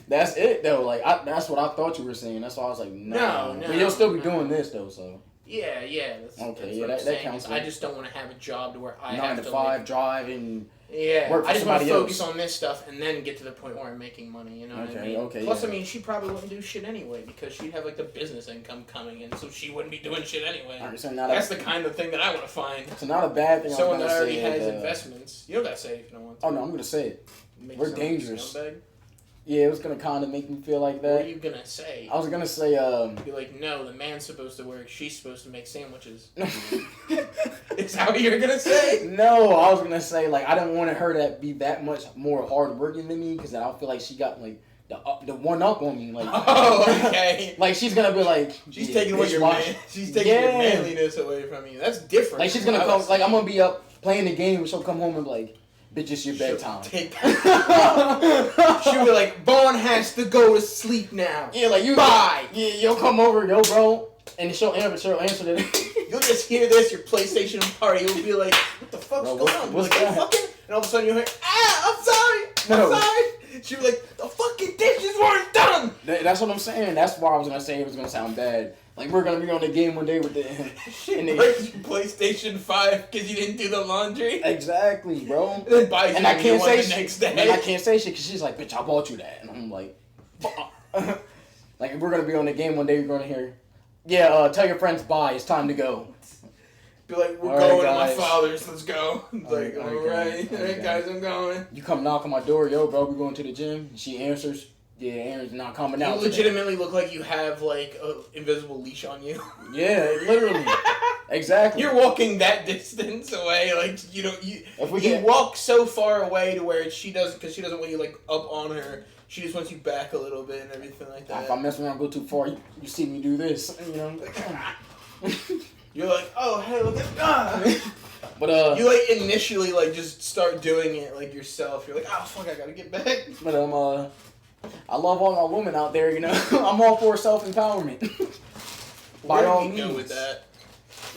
That's it though. Like that's what I thought you were saying. That's why I was like, no. But you'll still be doing this though. So Yeah. That's okay. what Yeah, I'm that saying counts. is I just don't want to have a job to where I 9 have to to 5 like, drive and yeah. work for I just want to somebody focus else. on this stuff and then get to the point where I'm making money. You know what I mean? Okay. Plus, yeah. I mean, she probably wouldn't do shit anyway because she'd have like the business income coming in, so she wouldn't be doing shit anyway. Alright, so That's the kind of thing that I want to find. So not a bad thing. Someone I'm that gonna already say has is, investments. You don't gotta say it if you don't want to. Oh no, I'm gonna say it. Make We're some dangerous. scumbag. Yeah, it was gonna kind of make me feel like What are that. you gonna say? I was gonna say Be like, no, the man's supposed to work. She's supposed to make sandwiches. Is that what you're gonna say? No, I was gonna say like I didn't want her to be that much more hard working than me because I feel like she got like the one up on me like. Oh, okay. Like she's gonna be like She's taking away your She's taking your manliness away from you. That's different. Like she's gonna come like I'm gonna be up playing the game and she'll come home and be like, bitch, it's your bedtime. She'll be like, Vaughn has to go to sleep now. Yeah, like you. Bye. Yeah, you'll come over, yo, bro, and she'll answer it. You'll just hear this, your PlayStation party. You'll be like, what the fuck's Bro, going on? what's Like, that? fucking, and all of a sudden you're like, I'm sorry. No. I'm sorry. She'll be like, the fucking dishes weren't done. That's what I'm saying. That's why I was gonna say it was gonna sound bad. Like we're gonna be on the game one day with the. She breaks your PlayStation 5 because you didn't do the laundry. Exactly, bro. And then buys And you I can't say the next day. And I can't say shit because she's like, bitch, I bought you that, and I'm like, like if we're gonna be on the game one day, you're gonna hear, yeah, tell your friends bye. It's time to go. Be like, we're All going right, to my guys. father's. Let's go. It's like, All all right, right, guys, I'm going. You come knock on my door, yo, bro. We going to the gym. She answers. Yeah, Aaron's not coming You out. today. legitimately look like you have like an invisible leash on you. Yeah, literally. Exactly. You're walking that distance away, like you don't. If we You get walk so far away to where she doesn't, because she doesn't want you like up on her. She just wants you back a little bit and everything like that. if I mess around, go too far, you see me do this, you know. You're like, oh hey, look at But you like initially like just start doing it like yourself. You're like, oh fuck, I gotta get back. But I love all my women out there, you know. I'm all for self-empowerment. Where do we go with that?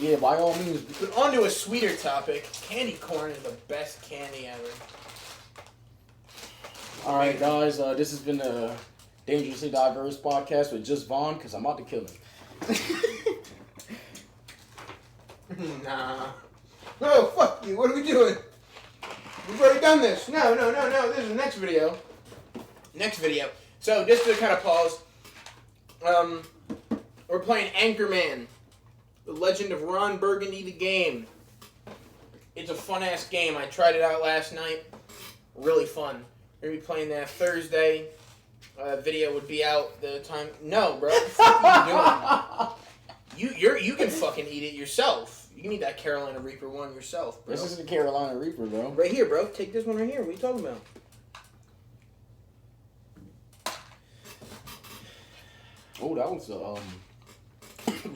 Yeah, by all means. But on to a sweeter topic. Candy corn is the best candy ever. All right, guys. This has been a Dangerously Diverse podcast with just Vaughn, because I'm about to kill him. Nah. Oh, fuck you. What are we doing? We've already done this. No. This is the next video. Next video. So, just to kind of pause, we're playing Anchorman, The Legend of Ron Burgundy, the game. It's a fun-ass game. I tried it out last night. Really fun. We're going to be playing that Thursday. Video would be out the time... No, bro. What the fuck are you doing? You can fucking eat it yourself. You can eat that Carolina Reaper one yourself, bro. This is the Carolina Reaper, bro. Right here, bro. Take this one right here. What are you talking about? Oh, that was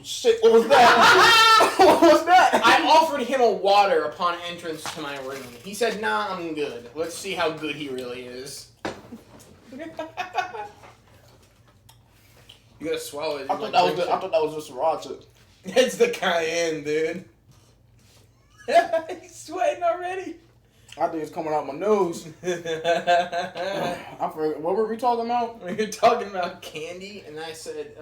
shit. What was that? What was that? I offered him a water upon entrance to my room. He said, "Nah, I'm good. Let's see how good he really is." You gotta swallow it. I thought that was the sriracha. It's the cayenne, dude. He's sweating already. I think it's coming out my nose. I forgot. What were we talking about? We were talking about candy, and I said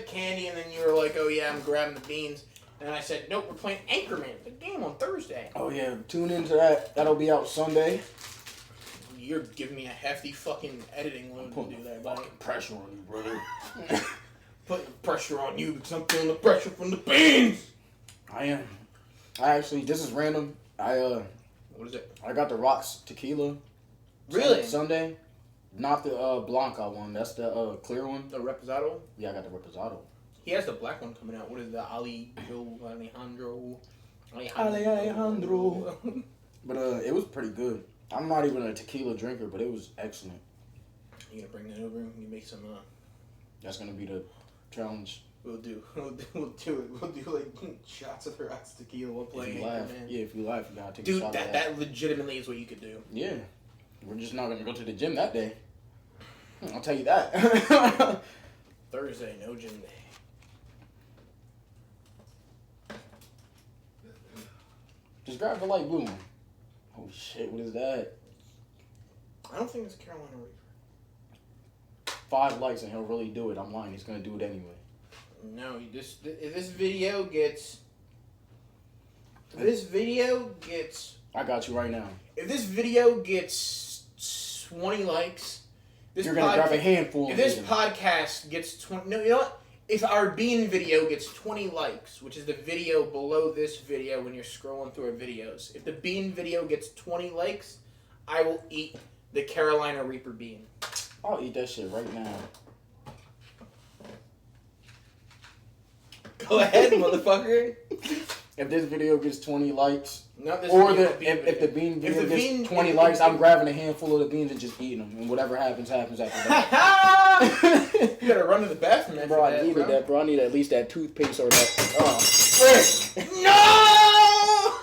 candy, and then you were like, "Oh yeah, I'm grabbing the beans," and I said, "Nope, we're playing Anchorman, the game on Thursday." Oh yeah, tune into that. That'll be out Sunday. You're giving me a hefty fucking editing load to do that, buddy. Pressure on you, brother. Putting pressure on you because I'm feeling the pressure from the beans. I am. I actually, this is random. What is it? I got the Rocks tequila. Really? Sunday. Not the Blanca one. That's the clear one. The Reposado? Yeah, I got the Reposado. He has the black one coming out. What is it? The Alejandro. But it was pretty good. I'm not even a tequila drinker, but it was excellent. You gonna bring that over? You make some. That's gonna be the challenge. We'll do it. We'll do like shots of the Rocks tequila while playing. If you laugh, man. yeah. If you laugh, you gotta take Dude, a shot of that. that legitimately is what you could do. Yeah, we're just not gonna go to the gym that day. I'll tell you that. Thursday, no gym day. Just grab the light blue one. Oh shit, what is that? I don't think it's Carolina Reaper. 5 likes and he'll really do it. I'm lying. He's gonna do it anyway. No, if this video gets. I got you right now. If this video gets 20 likes, You're gonna grab a handful. If this podcast gets 20, no, you know what? If our bean video gets 20 likes, which is the video below this video when you're scrolling through our videos, if the bean video gets 20 likes, I will eat the Carolina Reaper bean. I'll eat that shit right now. Go ahead, motherfucker. If this video gets 20 likes, Not this or video, if the bean video gets 20 likes, I'm grabbing a handful of the beans and just eating them, and whatever happens after that. You gotta run to the bathroom after bro, that, I needed that, bro. I need at least that toothpaste or that. Oh, frick! No!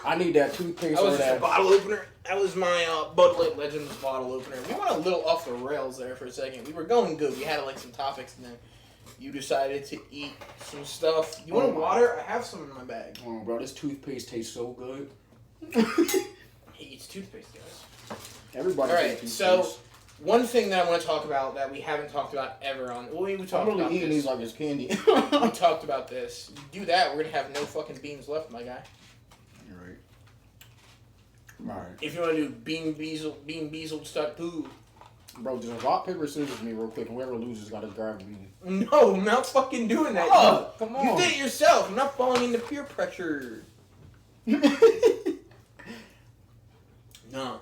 I need that toothpaste That or was that. a bottle opener. That was my Bud Light Legends bottle opener. We went a little off the rails there for a second. We were going good. We had like some topics, and then you decided to eat some stuff. You want water? I have some in my bag. Oh, bro, this toothpaste tastes so good. He eats toothpaste, guys. Everybody. All right, so one thing that I want to talk about that we haven't talked about ever on. Well, we talked I'm really about eating this. these like it's candy. We talked about this. You do that, we're gonna have no fucking beans left, my guy. You're right. Alright. If you want to do bean beazled stuff too. Bro, just rock, paper, scissors me real quick, and whoever loses got to grab me. No, I'm not fucking doing that. Oh, come on. You did it yourself. I'm not falling into peer pressure. No.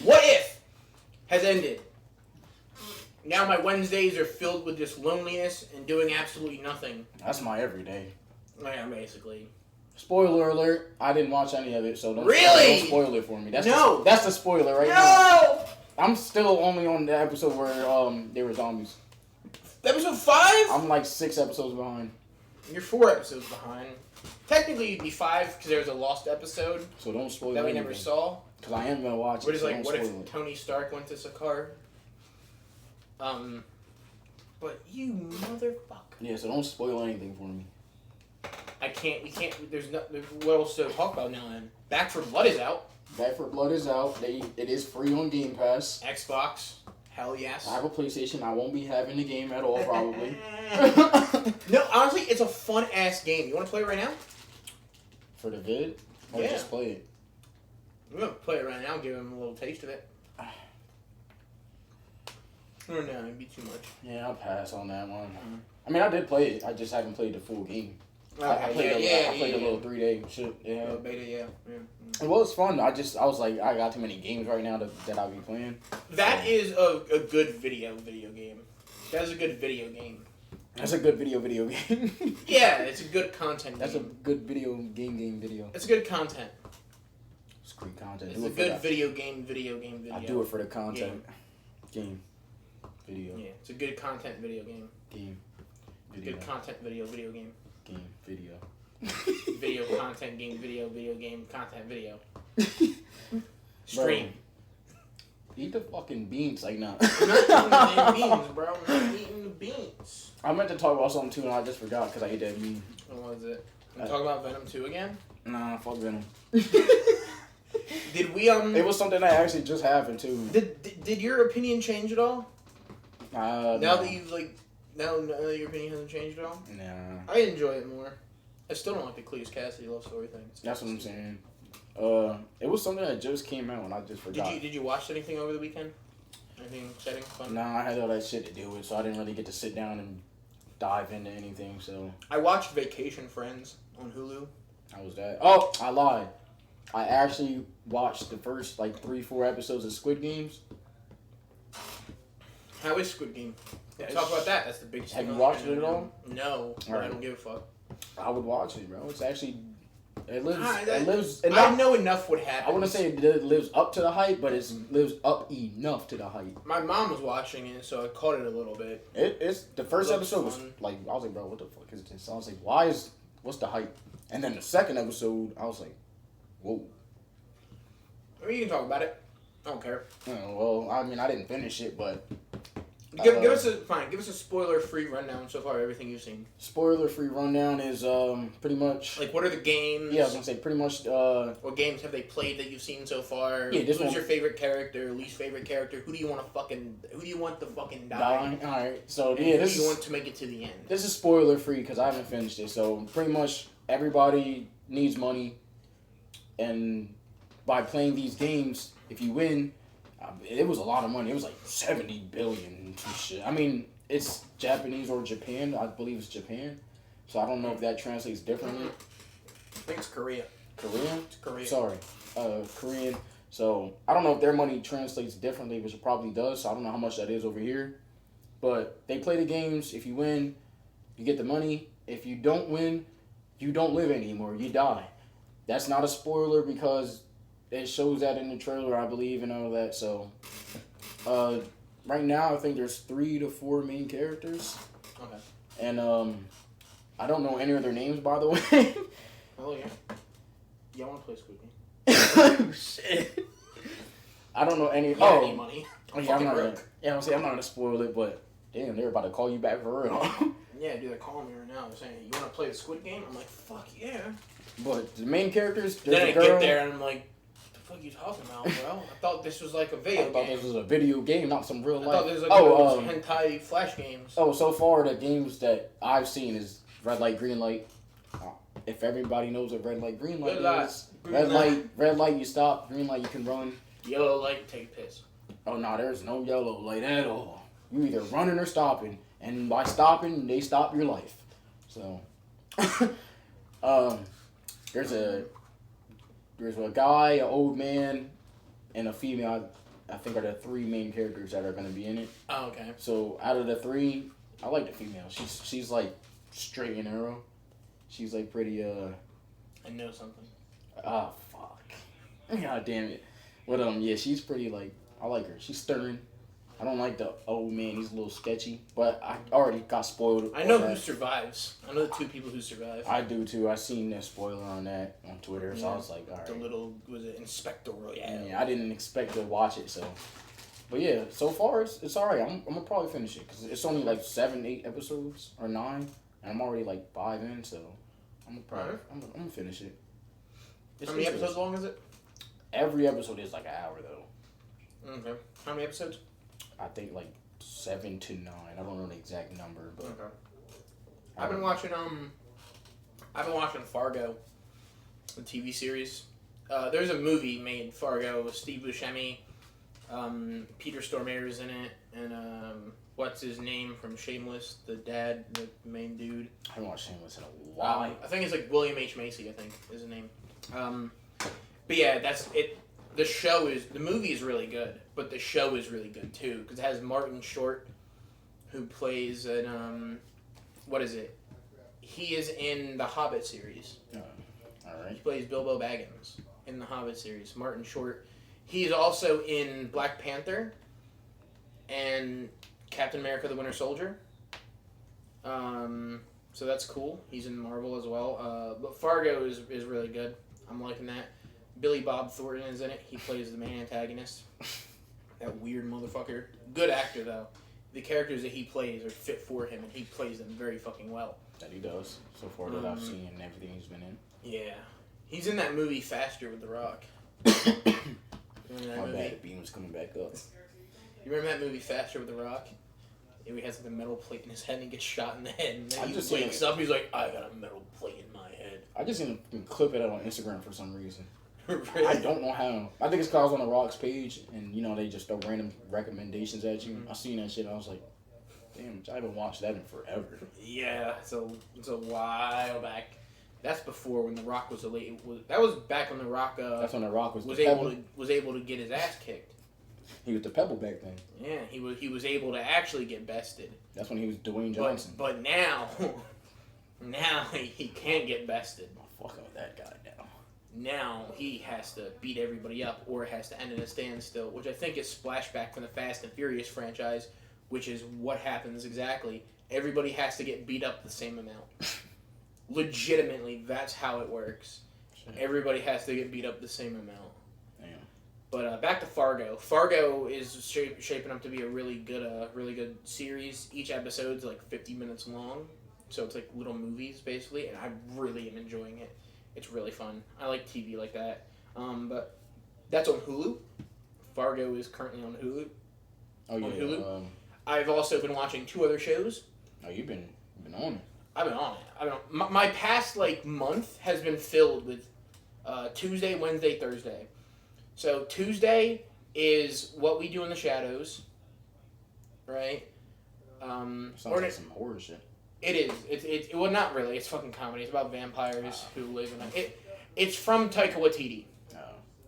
What if has ended? Now my Wednesdays are filled with just loneliness and doing absolutely nothing. That's my everyday. Yeah, basically. Spoiler alert, I didn't watch any of it, so don't spoil it for me. That's the spoiler right now. I'm still only on the episode where they were zombies. Episode 5? I'm like 6 episodes behind. You're 4 episodes behind. Technically, you'd be 5 because there's a lost episode. So don't spoil that we never saw. Because I am gonna watch it. What if Tony Stark went to Sakaar? But you motherfucker. Yeah, so don't spoil anything for me. We can't, there's what else to talk about now then? Back 4 Blood is out. Back 4 Blood is out. It is free on Game Pass. Xbox. Hell yes. I have a PlayStation. I won't be having the game at all, probably. No, honestly, it's a fun-ass game. You want to play it right now? For the vid? Or just play it? We're going to play it right now, give him a little taste of it. Or no, it'd be too much. Yeah, I'll pass on that one. I mean, I did play it. I just haven't played the full game. I played a little 3-day shit. Yeah. Beta, yeah. It was fun. I was like, I got too many games right now that I'll be playing. That is a good video game. That's a good video game. That's a good video game. Yeah, it's a good content game. That's a good game video. It's good content. It's great content. It's a good video game video. I do it for the content. Game. Video. Yeah, it's a good content video game. Game. Video. Good content video game. Game. Video. Video content game video game content video. Stream. Eat the fucking beans, like nah. I'm not eating the damn beans, bro. I'm not eating the beans. I meant to talk about something too, and I just forgot because I ate that bean. What was it? You talking about Venom 2 again? Nah, fuck Venom. Did we It was something that actually just happened too. Did your opinion change at all? Now no. that you've now that your opinion hasn't changed at all? Nah. I enjoy it more. I still don't like the Cletus Cassidy love story thing. That's what I'm saying. It was something that just came out and I just forgot. Did you watch anything over the weekend? Anything exciting, fun? Nah, I had all that shit to deal with, so I didn't really get to sit down and dive into anything. So I watched Vacation Friends on Hulu. how was that? Oh, I lied. I actually watched the first 3-4 episodes of Squid Games. How is Squid Game? Talk about that. That's the biggest thing. Have you watched it at all? No, but Alright. I don't give a fuck. I would watch it, bro. It's actually it lives. I know enough what happened. I wouldn't say it lives up to the hype, but it lives up enough to the hype. My mom was watching it, so I caught it a little bit. It's the first episode was fun. I was like, bro, what the fuck is this? I was like, what's the hype? And then the second episode, I was like, whoa. I mean, you can talk about it. I don't care. Well, I mean, I didn't finish it, but Give us a spoiler-free rundown so far of everything you've seen. Spoiler-free rundown is pretty much. What are the games? Yeah, I was gonna say pretty much. What games have they played that you've seen so far? Yeah, Who's your favorite character? Least favorite character? Who do you want to fucking die? All right, so And yeah, who this do you is want to make it to the end? this is spoiler-free because I haven't finished it. So pretty much everybody needs money, and by playing these games, if you win. It was a lot of money. It was like 70 billion and shit. I mean, it's Japanese or Japan. I believe it's Japan. So I don't know if that translates differently. I think it's Korea. Korean? It's Korea. Sorry. Korean. So I don't know if their money translates differently, which it probably does. So I don't know how much that is over here. But they play the games. If you win, you get the money. If you don't win, you don't live anymore. You die. That's not a spoiler because it shows that in the trailer, I believe, and all that. So, right now, I think there's 3 to 4 main characters. Okay. And, I don't know any of their names, by the way. Oh, yeah. Yeah, I want to play Squid Game. Oh, shit. I don't know any. I need money. I'm not gonna. Yeah, I'm not gonna spoil it, but damn, they're about to call you back for real. Yeah, dude, they're calling me right now. They're saying, "You want to play the Squid Game?" I'm like, "Fuck yeah!" But the main characters. Then I girl, get there and I'm like, "What the fuck are you talking about, bro? I thought this was like a video I thought game. this was a video game, not some real I life. thought this was like one of those hentai flash games." Oh, so far the games that I've seen is red light, green light. If everybody knows what red light, green light is, red light you stop, green light you can run. Yellow light, take a piss. Oh no, there's no yellow light at all. You either running or stopping, and by stopping, they stop your life. So, there's a guy, an old man, and a female. I think are the 3 main characters that are gonna be in it. Oh, okay. So out of the 3, I like the female. She's like straight and narrow. She's like pretty I know something. ah fuck. God damn it. But yeah, she's pretty I like her. She's stern. I don't like the old man. He's a little sketchy. But I already got spoiled. I know who survives. I know the 2 people who survive. I do too. I seen that spoiler on Twitter, so I was like, all right. The little was it Inspector Royale? Yeah, I didn't expect to watch it, so. But yeah, so far it's alright. I'm gonna probably finish it because it's only 7, 8 episodes or 9, and I'm already 5 in, so I'm gonna finish it. How many episodes long is it? Every episode is an hour though. Okay. How many episodes? I think 7 to 9. I don't know the exact number, but okay. I've been watching Fargo, the TV series. There's a movie made, Fargo, with Steve Buscemi. Peter Stormare's in it, and what's his name from Shameless, the dad, the main dude. I haven't watched Shameless in a while. I think it's William H. Macy, I think is his name. But yeah, that's it. The movie is really good, but the show is really good too, because it has Martin Short, who plays what is it? He is in the Hobbit series. Alright. He plays Bilbo Baggins in the Hobbit series. Martin Short. He's also in Black Panther and Captain America: The Winter Soldier. So that's cool. He's in Marvel as well. But Fargo is really good. I'm liking that. Billy Bob Thornton is in it. He plays the main antagonist. That weird motherfucker. Good actor though. The characters that he plays are fit for him, and he plays them very fucking well. That he does. So far that I've seen and everything he's been in. Yeah. He's in that movie Faster with The Rock. My bad, the beam was coming back up. You remember that movie Faster with The Rock? And he has like a metal plate in his head and he gets shot in the head. And then he wakes up, he's like, I got a metal plate in my head. I just seen him clip it out on Instagram for some reason. Really? I don't know how. I think it's because on The Rock's page, and you know they just throw random recommendations at you. I seen that shit, and I was like, damn, I haven't watched that in forever. Yeah, it's a while back. That's before when The Rock was that was back when The Rock. That's when The Rock was able to get his ass kicked. He was the Pebble back then. Yeah, he was able to actually get bested. That's when he was Dwayne Johnson. But now he can't get bested. I'm fucking with that guy now. Now he has to beat everybody up or has to end in a standstill, which I think is splashback from the Fast and Furious franchise, which is what happens exactly. Everybody has to get beat up the same amount. Legitimately, that's how it works. Shit. Everybody has to get beat up the same amount. Damn. But back to Fargo. Fargo is shaping up to be a really good series. Each episode's like 50 minutes long, so it's like little movies basically, and I really am enjoying it. It's really fun. I like TV like that. But that's on Hulu. Fargo is currently on Hulu. Oh yeah. On Hulu. I've also been watching 2 other shows. Oh, you've been on it. I've been on it. My past month has been filled with Tuesday, Wednesday, Thursday. So Tuesday is What We Do in the Shadows, right? Sounds like some horror shit. It is. Well, not really. It's fucking comedy. It's about vampires who live in it. It's from Taika Waititi. Oh.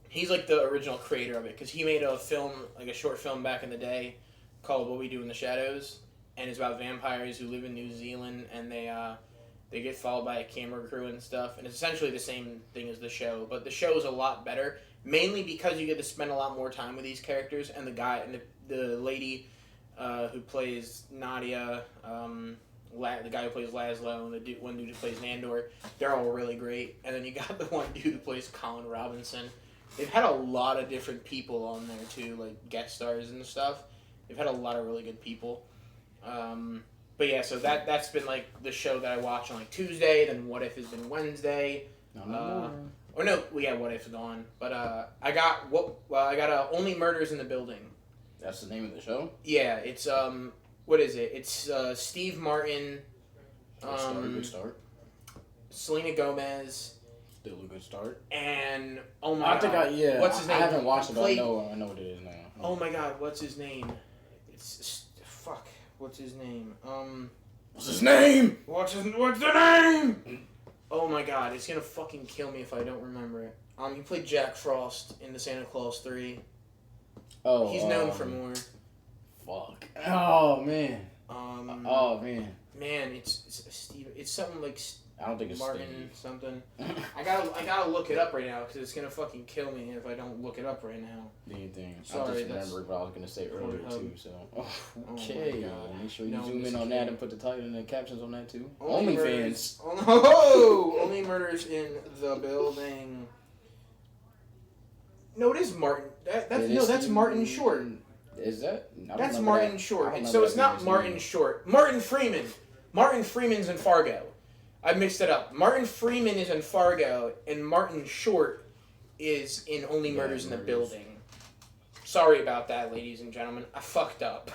He's like the original creator of it because he made a film, like a short film back in the day, called What We Do in the Shadows, and it's about vampires who live in New Zealand and they get followed by a camera crew and stuff, and it's essentially the same thing as the show, but the show is a lot better, mainly because you get to spend a lot more time with these characters, and the guy and the lady who plays Nadia. The guy who plays Laszlo and the one dude who plays Nandor, they're all really great. And then you got the one dude who plays Colin Robinson. They've had a lot of different people on there too, like guest stars and stuff. They've had a lot of really good people. But yeah, so that's been like the show that I watch on like Tuesday. Then What If has been Wednesday. What If's gone. But I got Only Murders in the Building. That's the name of the show? Yeah, it's what is it? It's Steve Martin. Good start. Selena Gomez. Still a good start. And oh my god. What's his name? I haven't watched it, but I know what it is now. Oh my god, what's his name? What's his name? What's his name? What's the name? Oh my god, it's gonna fucking kill me if I don't remember it. He played Jack Frost in the Santa Claus 3. Oh. He's known for more. Fuck. Oh man. Oh man. Man, it's Steve. It's something like. I don't think it's Martin something. I gotta look it up right now because it's gonna fucking kill me if I don't look it up right now. Anything. Sorry, I just remembered what I was gonna say earlier too. So okay, make sure you zoom in on that and put the title and the captions on that too. OnlyFans. Only Murders in the Building. No, it is Martin. That's Martin Short. Is that? That's Martin Short. So it's not Martin Short. Martin Freeman. Martin Freeman's in Fargo. I mixed it up. Martin Freeman is in Fargo, and Martin Short is in Only Murders in the Building. Sorry about that, ladies and gentlemen. I fucked up.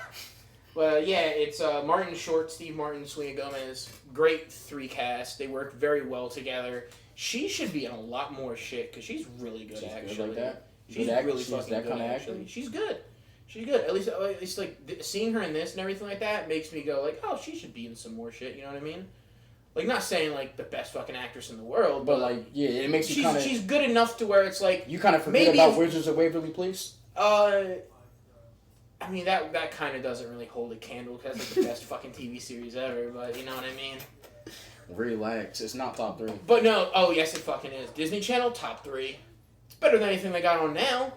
Well, yeah, it's Martin Short, Steve Martin, Selena Gomez. Great 3 cast. They work very well together. She should be in a lot more shit, because she's really good, actually. Good like that? She's really fucking good, actually. She's good. She's good. At least like, seeing her in this and everything like that makes me go, like, oh, she should be in some more shit, you know what I mean? Like, not saying, like, the best fucking actress in the world, but like, yeah, it makes you kind of... She's good enough to where it's like... You kind of forget about Wizards of Waverly Place? I mean, that kind of doesn't really hold a candle, because it's like the best fucking TV series ever, but you know what I mean? Relax, it's not top 3. But no, oh, yes, it fucking is. Disney Channel, top 3. It's better than anything they got on now.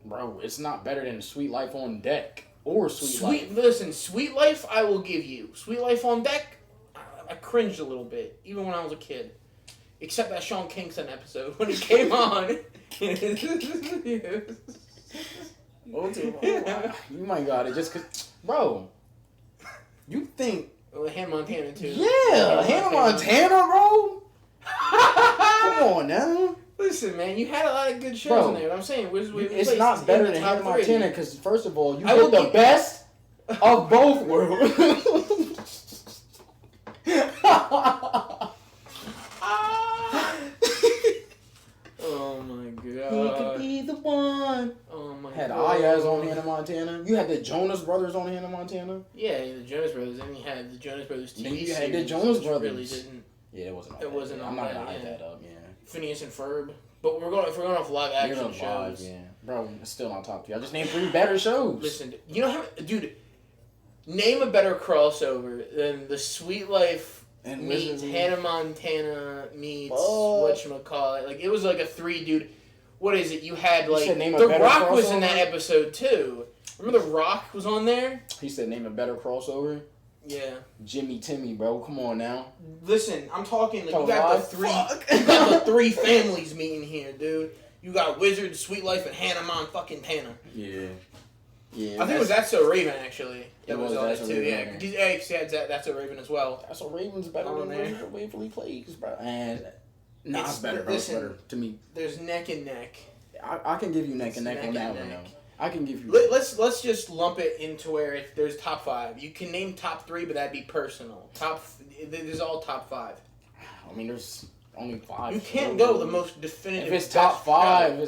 Bro, it's not better than Sweet Life on Deck, or Sweet Life. Listen, Sweet Life, I will give you. Sweet Life on Deck... I cringed a little bit, even when I was a kid. Except that Sean Kingston episode when he came on. You might got it just cause, bro. You think? Hannah Montana too. Yeah, Hannah Montana, bro. Come on now. Listen, man, you had a lot of good shows in there. What I'm saying, it's not better than Hannah Montana because first of all, you get the best of both worlds. Oh my god. He could be the one. Oh my had god. Ayaz on Hannah Montana. You had the Jonas Brothers on Hannah Montana. Yeah, the Jonas Brothers. Then you had the Jonas Brothers TV then you series. had the Jonas Brothers. Really didn't. Yeah, it wasn't. It wasn't. I'm not gonna hype that up. Yeah. Phineas and Ferb. But if we're going off live action shows. Yeah, bro, it's still not top 3. I just named 3 better shows. Listen, you know how, dude. Name a better crossover than The Sweet Life and meets Hannah Montana meets whatchamacallit. Like, it was like a 3 dude. What is it? You had like The Rock was in that episode too. Remember The Rock was on there? He said name a better crossover. Yeah. Jimmy Timmy, bro. Come on now. Listen, I'm talking like you got the 3 families meeting here, dude. You got Wizard, Sweet Life, and Hannah Montana. Yeah. Yeah. I think it was That's So Raven actually. That was on it too. Yeah. He had That's So Raven as well. That's So Raven's better than Waverly Place, bro. And it's better, bro. Listen, it's better to me. There's neck and neck. I can give you neck and neck on that one though. I can give you. Let's just lump it into where if there's top 5. You can name top 3, but that'd be personal. There's all top 5. I mean, there's only 5. You can't go the most definitive. If it's top 5,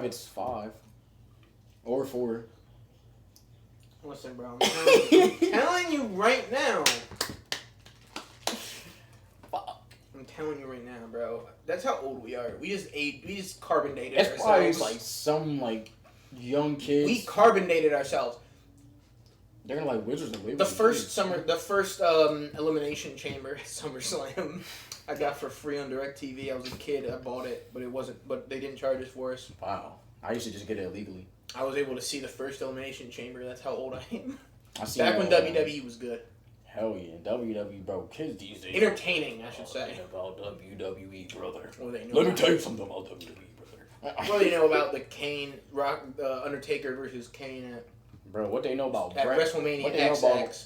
it's 5 or 4. Listen, bro. I'm telling you right now. I'm telling you right now, bro. That's how old we are. We just carbon dated ourselves. It's probably like some like young kids. We carbon dated ourselves. They're gonna like Wizards of Waverly. The first Elimination Chamber at SummerSlam, I got for free on DirecTV. I was a kid. I bought it, but they didn't charge us for us. Wow. I used to just get it illegally. I was able to see the first Elimination Chamber. That's how old I am. Back when WWE was good. Hell yeah, WWE, bro. Kids these days. Entertaining, I should say. About WWE, brother. Let me tell you something about WWE, brother. What do you know about the Undertaker versus Kane at? Bro, what they know about at Brett? WrestleMania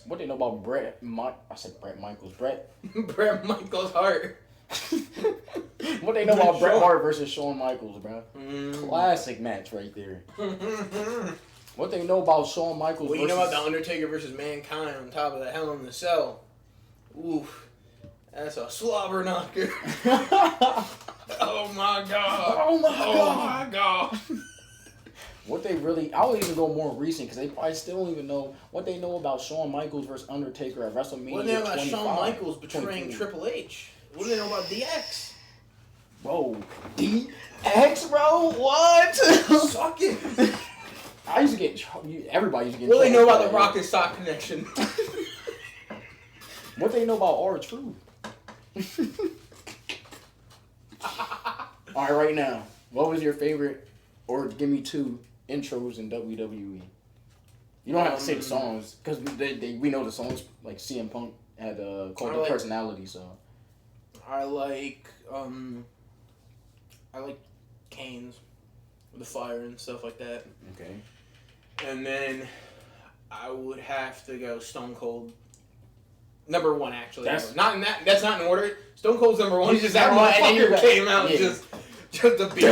What they know about Brett? I said Brett Michaels. Brett. Brett Michaels Hart. What they know about Bret Hart versus Shawn Michaels, bro? Classic match right there. What they know about Shawn Michaels? What you know about the Undertaker versus Mankind on top of the Hell in the Cell? Oof, that's a slobber knocker. Oh my god! Oh my god! What they really, I'll even go more recent because they probably still don't even know what they know about Shawn Michaels versus Undertaker at WrestleMania. What do they know about Shawn Michaels betraying Triple H? What do they know about DX? Bro, DX, bro? What? Suck it. I used to get, everybody used to get. What do they know about the Rock and Sock connection? What they know about R-Truth? Alright, right now, what was your favorite, or give me 2 intros in WWE? You don't have to say the songs, because we know the songs, like CM Punk had called the personality, so. I like Kane's with the fire and stuff like that. Okay. And then I would have to go Stone Cold. Number 1, actually. That's not in order. Stone Cold's number 1. Just that motherfucker came out just the beat.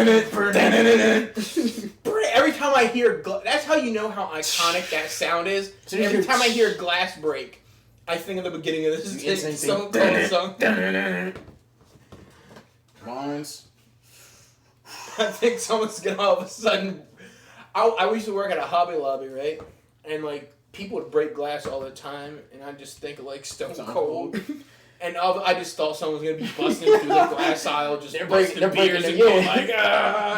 Every time I hear, that's how you know how iconic that sound is. Every time I hear glass break, I think of the beginning of this Stone Cold song. Mine's. I think someone's gonna all of a sudden. I used to work at a Hobby Lobby, right? And like people would break glass all the time, and I just think of like Stone Cold. And I just thought someone was gonna be busting through the glass aisle, just busting beers and going like, ah.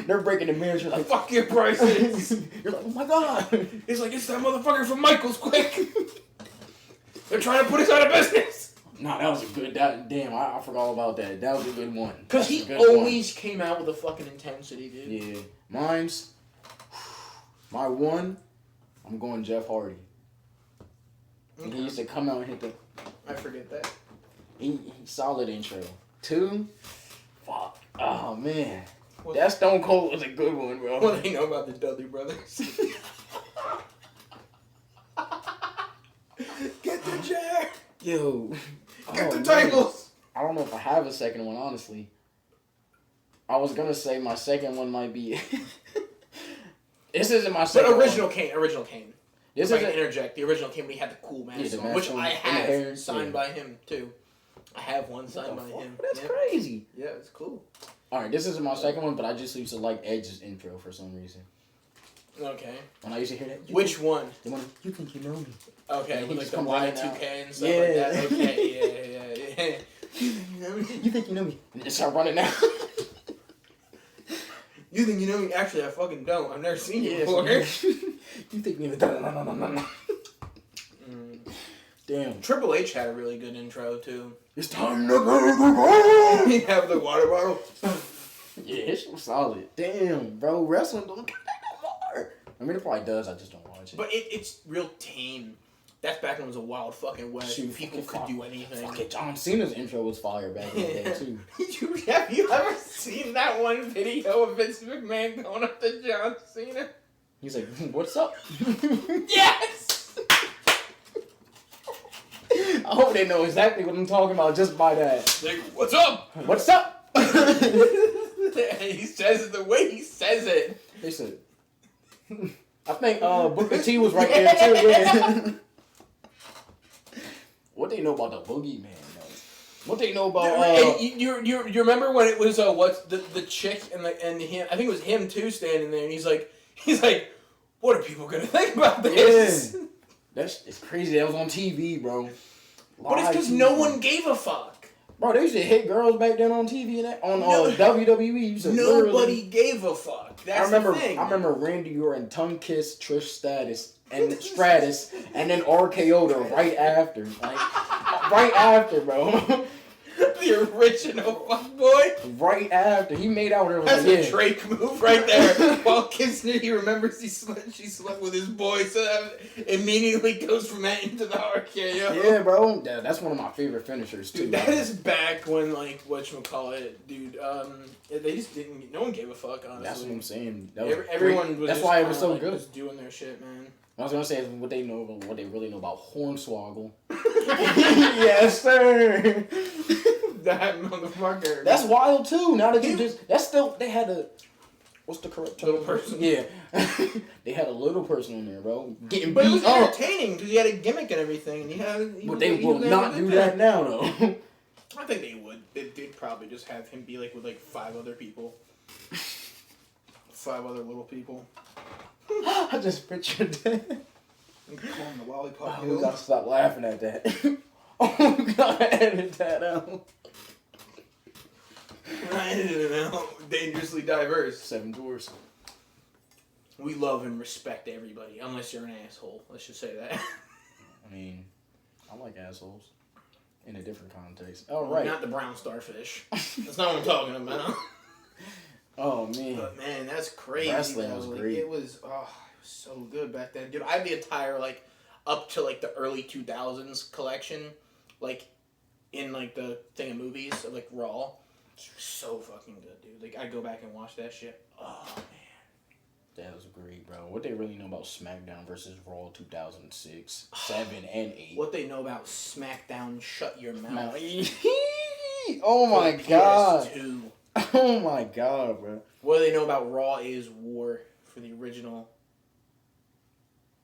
They're breaking the mirrors. You're like, fuck your prices. You're like, oh my god. It's like, it's that motherfucker from Michaels, quick. They're trying to put us out of business. Nah, that was a good. Damn, I forgot all about that. That was a good one. Because he always came out with a fucking intensity, dude. Yeah. Mine's. My 1, I'm going Jeff Hardy. Okay. He used to come out and hit the. I forget that. He solid intro. 2. Fuck. Oh, man. That Stone Cold was a good one, bro. What do they know about the Dudley Brothers? Get the chair! Yo. Get the tables! I don't know if I have a second one, honestly. I was gonna say my second one might be... This isn't my second But original one. Kane. This if I isn't... can interject, the original Kane when he had the cool mask on, mask which on I and the hair, have signed by him, too. I have one signed by him. That's crazy. Yeah, it's cool. Alright, this isn't my second one, but I just used to like Edge's intro for some reason. Okay. When I used to hear that. Which one? The one, you think you know me. Okay, He with like just the come running Y2K out. and stuff like that. Okay, yeah. You think you know me. And just start running out. You think you know me? Actually, I fucking don't. I've never seen you before. You think you know me. Damn. Triple H had a really good intro, too. It's time to go. He have the water bottle. Yeah, it's solid. Damn, bro. Wrestling don't get that no more. I mean, it probably does. I just don't watch it. But it's real tame. That's back when it was a wild fucking west. Shoot, People could do anything. Fuck it, John Cena's intro was fire back in the day, too. Have you ever seen that one video of Vince McMahon going up to John Cena? He's like, what's up? Yes! I hope they know exactly what I'm talking about just by that. Like, what's up? What's up? He says it the way he says it. They said, I think Booker T was right there, too. Yeah. What they know about the Boogeyman, though? What they know about you remember when it was what's the chick and him? I think it was him too standing there, and he's like, what are people gonna think about this? Yeah. It's crazy. That was on TV, bro. But it's because no one gave a fuck. Bro, they used to hit girls back then on TV and that, on WWE. Nobody gave a fuck. That's the thing. I remember Randy Orton tongue kiss Trish Stratus, and then RKO'd her right after. Like, right after, bro. The original fuckboy. Right after. He made out with her. That's a Drake move right there. While kissing her, he remembers she slept with his boy, so that immediately goes from that into the RKO. Yeah, bro. That's one of my favorite finishers, too. Dude, that is back when, like, whatchamacallit, dude, they just didn't, no one gave a fuck, honestly. That's what I'm saying. Everyone was That's just why it was so like, good. just doing their shit, man. I was gonna say is what they really know about Hornswoggle. Yes, sir. That motherfucker. That's wild too. Now that they had a, what's the correct term? Little person. Yeah, they had a little person on there, bro, getting but beat it was up. entertaining because he had a gimmick and everything. But they will not do that now, though. I think they would. They'd probably just have him be like with like 5 other people. 5 other little people. I just pictured that. And call him the Lollipop Oh, Hill. we gotta stop laughing at that. Oh, we gotta edit that out. I edited it out. Dangerously diverse. 7 Dwarfs. We love and respect everybody, unless you're an asshole. Let's just say that. I mean, I like assholes in a different context. All right. Not the brown starfish. That's not what I'm talking about. Oh man. But man, that's crazy. Wrestling was great. It was so good back then, dude. I had the entire like up to like the early 2000s collection, like in like the thing of movies of like Raw. So fucking good, dude. Like I'd go back and watch that shit. Oh man. That was great, bro. What they really know about SmackDown versus Raw 2006, 7, and 8. What they know about SmackDown? Shut your mouth. Oh my god. PS2. Oh my god, bro. What they know about Raw is War for the original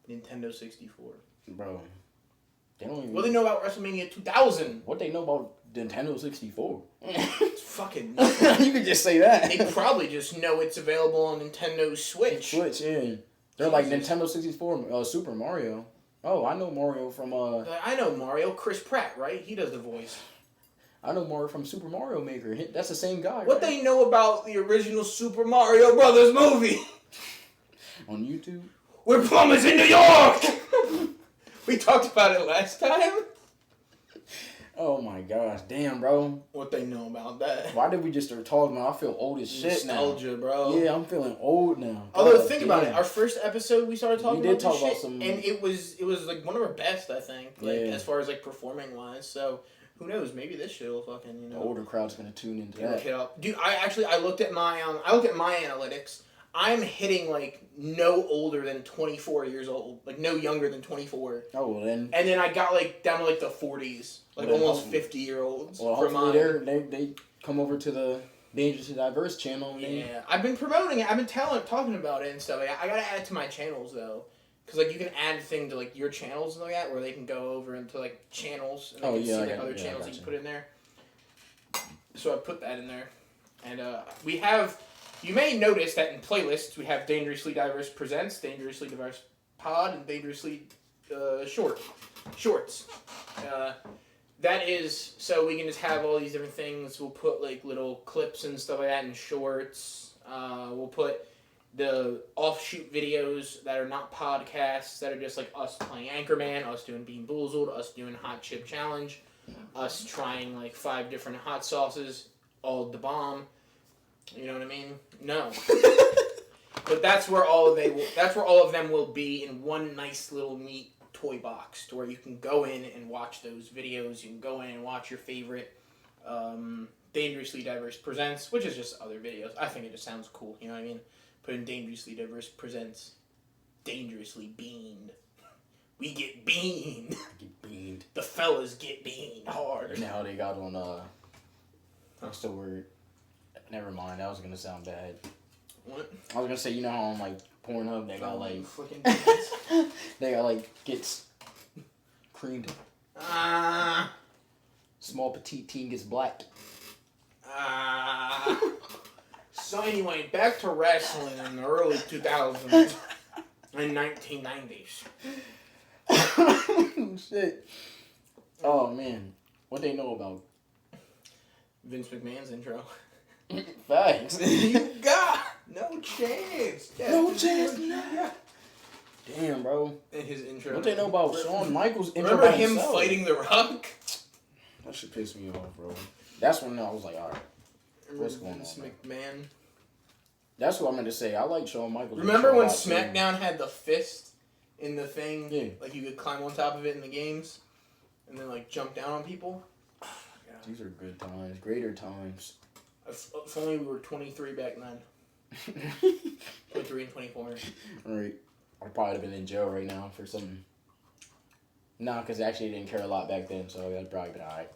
Nintendo 64. Bro. They don't even. What they know about WrestleMania 2000? What they know about Nintendo 64? It's fucking nothing. You could just say that. They probably just know it's available on Nintendo Switch. Switch, yeah. They're like Nintendo 64, Super Mario. Oh, I know Mario from I know Mario. Chris Pratt, right? He does the voice. I know Mario from Super Mario Maker. That's the same guy. What right? they know about the original Super Mario Brothers movie? On YouTube? We're plumbers in New York! We talked about it last time. Oh my gosh, damn, bro. What they know about that? Why did we just start talking about? I feel old as shit now. Nostalgia, bro. Yeah, I'm feeling old now. Although think about it, our first episode we started talking about this shit, some... and it was like one of our best, I think. Like Yeah. as far as like performing wise. So who knows? Maybe this shit will fucking The older crowd's gonna tune into that. Look it up. Dude, I looked at my analytics. I'm hitting like no older than 24 years old, like no younger than 24. Oh well then. And then I got like down to like the 40s, like well, almost 50-year-olds. Well, hopefully they come over to the Dangerously Diverse channel. And yeah, I've been promoting it. I've been talking about it and stuff. I gotta add it to my channels though, because like you can add thing to like your channels and like that, where they can go over into like channels and they can see like other channels that you put in there. So I put that in there, and we have. You may notice that in playlists we have Dangerously Diverse Presents, Dangerously Diverse Pod, and Dangerously Shorts. That is so we can just have all these different things. We'll put like little clips and stuff like that in shorts. We'll put the offshoot videos that are not podcasts, that are just like us playing Anchorman, us doing Bean Boozled, us doing Hot Chip Challenge, us trying like 5 different hot sauces, all the bomb. You know what I mean? No. But that's where all of them will be in one nice little neat toy box, to where you can go in and watch those videos. You can go in and watch your favorite Dangerously Diverse Presents, which is just other videos. I think it just sounds cool. You know what I mean? Put in Dangerously Diverse Presents. Dangerously Beaned. We get beaned. Get beaned. The fellas get beaned hard. Now they got on what's the word? Never mind, that was gonna sound bad. What? I was gonna say, you know how on like Pornhub they got like they got like gets creamed. Small petite teen gets black. So anyway, back to wrestling in the early 2000s and 1990s. Shit. Oh man, what they know about Vince McMahon's intro. Facts. You got no chance. Yeah, no chance. Nah. Damn, bro. And his intro. What they know about Shawn Michaels' intro? Remember him fighting The Rock? That shit pissed me off, bro. That's when I was like, all right, what's going on? Vince McMahon. That's what I meant to say. I like Shawn Michaels. Remember when SmackDown had the fist in the thing? Yeah. Like you could climb on top of it in the games, and then like jump down on people. These are good times, greater times. If only we were 23 back then. 23 and 24. Right. I'd probably have been in jail right now for something. Nah, because actually didn't care a lot back then, so that'd probably been alright.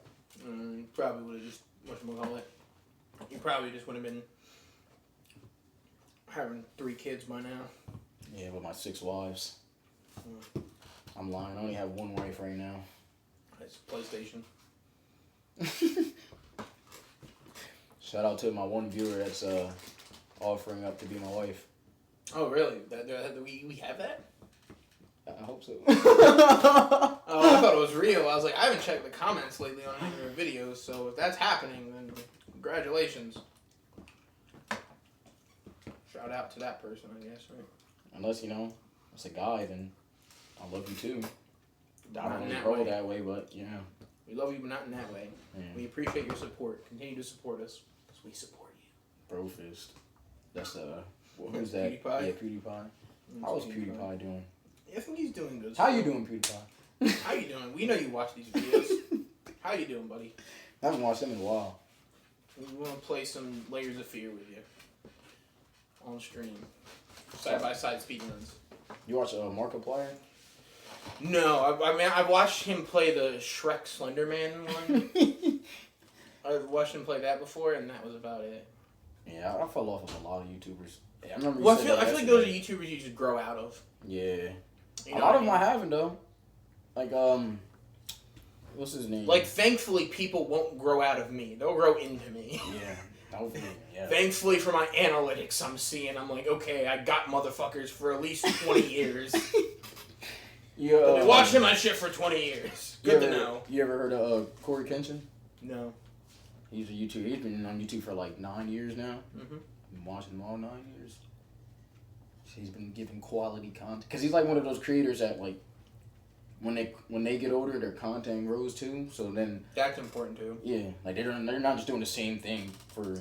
Probably would have just, whatchamacallit, you probably just would have been having 3 kids by now. Yeah, with my 6 wives. I'm lying. I only have 1 wife right now. It's PlayStation. Shout out to my 1 viewer that's offering up to be my wife. Oh, really? We have that? I hope so. Oh, I thought it was real. I was like, I haven't checked the comments lately on any of your videos, so if that's happening, then congratulations. Shout out to that person, I guess, right? Unless, you know, it's a guy, then I love you too. I Not don't in really that roll way. that way, but yeah. We love you, but not in that way. Yeah. We appreciate your support. Continue to support us, because we support you. Bro fist. That's who's that? PewDiePie? Yeah, PewDiePie. How's PewDiePie doing? I think he's doing good. How you doing, PewDiePie? How you doing? We know you watch these videos. How you doing, buddy? I haven't watched them in a while. We want to play some Layers of Fear with you on stream, side by side speedruns. You watch Markiplier? No, I mean I've watched him play the Shrek Slenderman one. I've watched him play that before, and that was about it. Yeah, I fell off with a lot of YouTubers. Yeah, I remember. Well, I feel like those are YouTubers you just grow out of. Yeah, You a know lot what of them I haven't though. Like what's his name? Like, thankfully, people won't grow out of me. They'll grow into me. Yeah, hopefully, yeah. Thankfully, for my analytics, I'm like, okay, I got motherfuckers for at least 20 years. Yeah. I've been watching my shit for 20 years. Good to know. You ever heard of Corey Kenshin? No. He's a YouTuber. He's been on YouTube for like 9 years now. Mm-hmm. Been watching him all 9 years. He's been giving quality content because he's like one of those creators that like when they get older, their content grows too. So then that's important too. Yeah, like they're not just doing the same thing for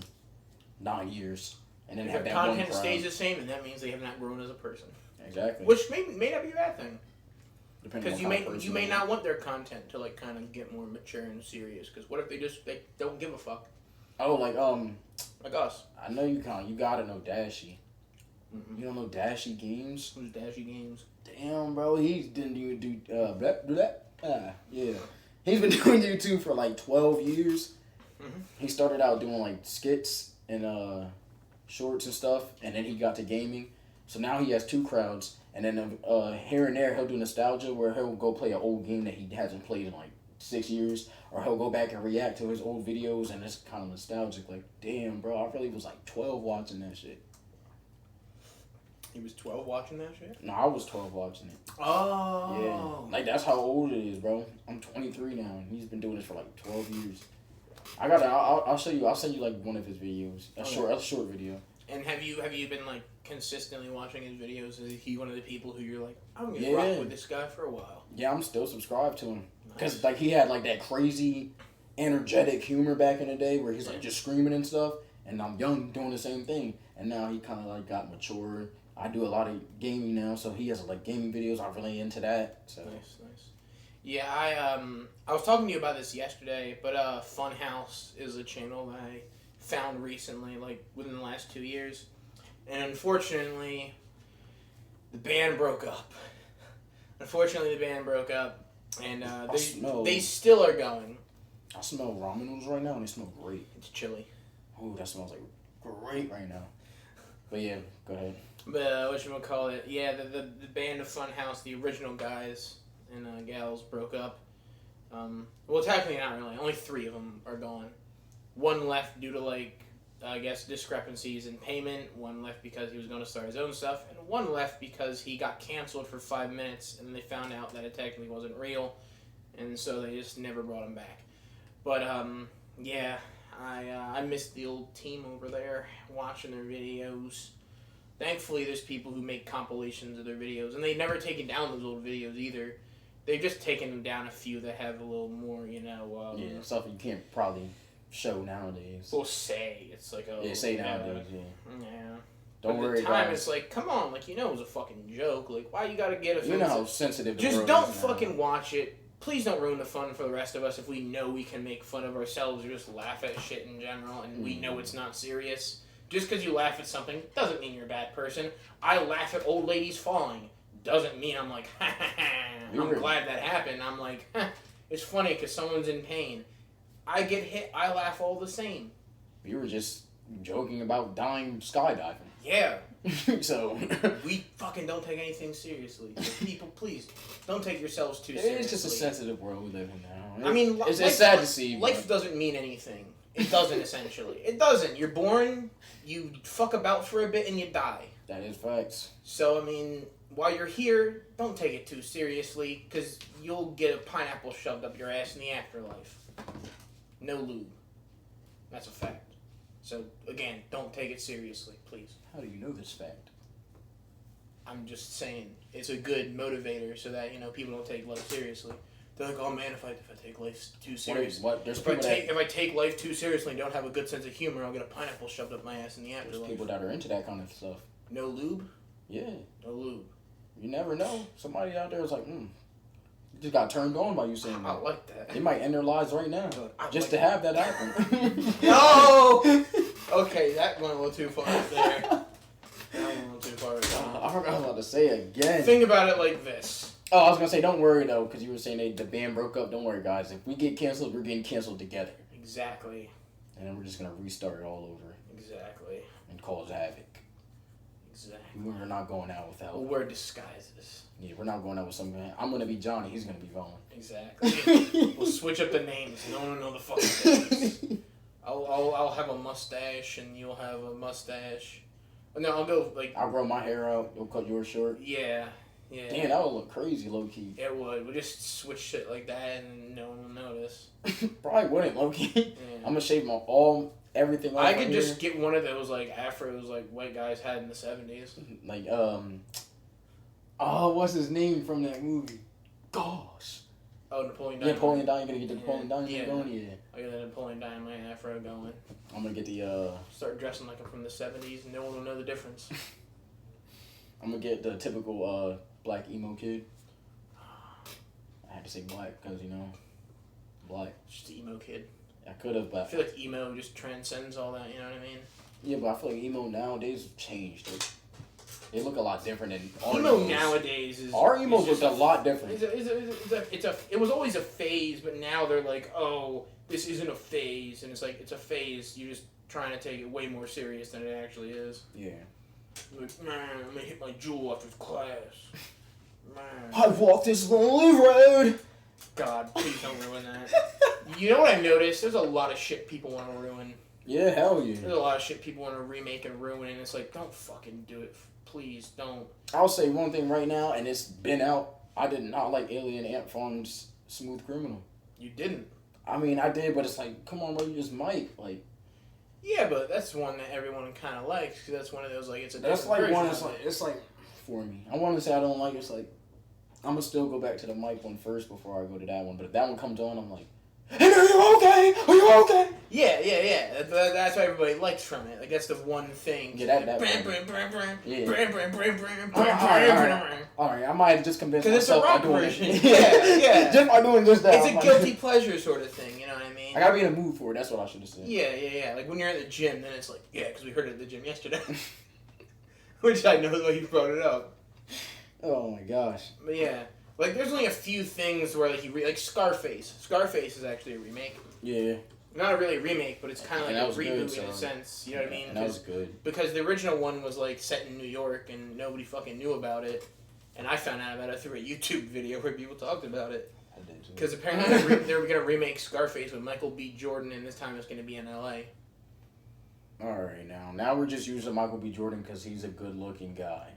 9 years and then if have their that content one stays the same, and that means they have not grown as a person. Exactly. Which may not be a bad thing. Depending Because on you may not want their content to like kind of get more mature and serious. Because what if they don't give a fuck? Oh, like us. I know you gotta know Dashy. Mm-mm. You don't know Dashy Games? Who's Dashy Games? Damn, bro, he didn't even do yeah. He's been doing YouTube for like 12 years. Mm-hmm. He started out doing like skits and shorts and stuff, and then he got to gaming. So now he has two crowds, and then here and there he'll do nostalgia where he'll go play an old game that he hasn't played in like 6 years, or he'll go back and react to his old videos, and it's kind of nostalgic. Like, damn, bro, I really was like 12 watching that shit. He was 12 watching that shit? No, I was 12 watching it. Oh. Yeah. Like, that's how old it is, bro. I'm 23 now, and he's been doing this for like 12 years. I'll show you. I'll send you like one of his videos. A short video. And have you been like consistently watching his videos? Is he one of the people who you're like, I'm gonna rock with this guy for a while? Yeah, I'm still subscribed to him. Because like he had like that crazy, energetic humor back in the day where he's like just screaming and stuff. And I'm young doing the same thing. And now he kind of like got mature. I do a lot of gaming now, so he has like gaming videos. I'm really into that. So nice. Yeah, I was talking to you about this yesterday, but Funhouse is a channel that I found recently, like within the last 2 years, and unfortunately, the band broke up. And they still are going. I smell ramen noodles right now, and they smell great. It's chili. Ooh, that smells like great right now. But yeah, go ahead. But whatchamacallit, yeah, the band of Funhouse, the original guys and gals broke up. Well, technically not really. Only 3 of them are gone. One left due to like, I guess, discrepancies in payment. One left because he was going to start his own stuff, and one left because he got canceled for 5 minutes, and they found out that it technically wasn't real, and so they just never brought him back. But yeah, I missed the old team over there, watching their videos. Thankfully, there's people who make compilations of their videos, and they've never taken down those old videos either. They've just taken down a few that have a little more, stuff you can't probably show nowadays. We'll say it's like nowadays. Yeah. Don't but worry, at the time, guys. it's like, come on, like it was a fucking joke. Like, why you gotta get offensive? You know how sensitive. The just world don't is now. fucking watch it. Please don't ruin the fun for the rest of us if we know we can make fun of ourselves or just laugh at shit in general, and we know it's not serious. Just because you laugh at something doesn't mean you're a bad person. I laugh at old ladies falling. Doesn't mean I'm like, ha ha ha. I'm glad that happened. I'm like, it's funny because someone's in pain. I get hit. I laugh all the same. You were just joking about dying skydiving. Yeah. So we fucking don't take anything seriously. So people, please don't take yourselves too seriously. It's just a sensitive world we live in now. I mean, it's sad to see. Life doesn't mean anything. It doesn't, essentially. It doesn't. You're born, you fuck about for a bit, and you die. That is facts. So, I mean, while you're here, don't take it too seriously, because you'll get a pineapple shoved up your ass in the afterlife. No lube. That's a fact. So, again, don't take it seriously, please. How do you know this fact? I'm just saying, it's a good motivator so that, people don't take life seriously. They're like, oh man, if I take life too seriously, if I take life too seriously and don't have a good sense of humor, I'll get a pineapple shoved up my ass in the afterlife. There's people that are into that kind of stuff. No lube? Yeah. No lube. You never know. Somebody out there is like, just got turned on by you saying that. I like that. They might end their lives right now just to have that happen. No! Okay, that went a little too far there. I forgot what I was about to say again. Think about it like this. Oh, I was going to say, don't worry, though, because you were saying the band broke up. Don't worry, guys. If we get canceled, we're getting canceled together. Exactly. And then we're just going to restart it all over. Exactly. And cause havoc. Exactly. We're not going out without... We'll wear disguises. Yeah, we're not going out with some man. I'm going to be Johnny. He's going to be Vaughn. Exactly. We'll switch up the names. No one will know the fucking names. I'll have a mustache, and you'll have a mustache. No, I'll go, like... I'll grow my hair out. You'll cut yours short. Yeah. Yeah. Damn, that would look crazy, low-key. It would. We'll just switch shit like that and no one will notice. Probably wouldn't, low-key. Yeah. I'm gonna shave everything off. I could just get one of those, like, afros like white guys had in the 70s. Like, what's his name from that movie? gosh. Oh, Napoleon Yeah, Dynamite. Napoleon Dynamite. Gonna get the Napoleon Dynamite going? Yeah. I got the Napoleon Dynamite afro going. I'm gonna get the, Start dressing like I'm from the 70s and no one will know the difference. I'm gonna get the typical, black emo kid. I had to say black because, black. Just emo kid. I could have, but... I feel like emo just transcends all that, you know what I mean? Yeah, but I feel like emo nowadays have changed. They look a lot different than our Emo emos. nowadays is... Our emos look a lot different. It was always a phase, but now they're like, oh, this isn't a phase. And it's like, it's a phase. You're just trying to take it way more serious than it actually is. Yeah. Like, man, I'm gonna hit my jewel after class. Man. I walked this lonely road. God, please don't ruin that. You know what I noticed? There's a lot of shit people want to ruin. Yeah, hell yeah. There's a lot of shit people want to remake and ruin, and it's like, don't fucking do it. Please, don't. I'll say one thing right now, and it's been out. I did not like Alien Ant Farm's Smooth Criminal. You didn't. I mean, I did, but it's like, come on, bro, you just might. Like, yeah, but that's one that everyone kind of likes, because that's one of those, like, it's a that's different like one, version it's like, for me. I want to say I don't like it. It's like, I'm going to still go back to the Mike one first before I go to that one. But if that one comes on, I'm like, hey, are you okay? Are you okay? Yeah. That's what everybody likes from it. Like, that's the one thing. Yeah, that Alright, I might have just convinced myself by doing version. it. Yeah. Just by doing just that. It's a guilty pleasure sort of thing, you know what I mean? I gotta be in a mood for it, that's what I should have said. Yeah. Like, when you're at the gym, then it's like, yeah, because we heard it at the gym yesterday. Which I know the way you brought it up. Oh my gosh. But yeah. Like, there's only a few things where, like, like Scarface. Scarface is actually a remake. Yeah. Not really a remake, but it's kind of like a reboot good, in a sense. You know what I mean? And that was good. Because the original one was, like, set in New York, and nobody fucking knew about it. And I found out about it through a YouTube video where people talked about it. I did too. Because apparently they were going to remake Scarface with Michael B. Jordan, and this time it's going to be in L.A. Alright, now we're just using Michael B. Jordan because he's a good-looking guy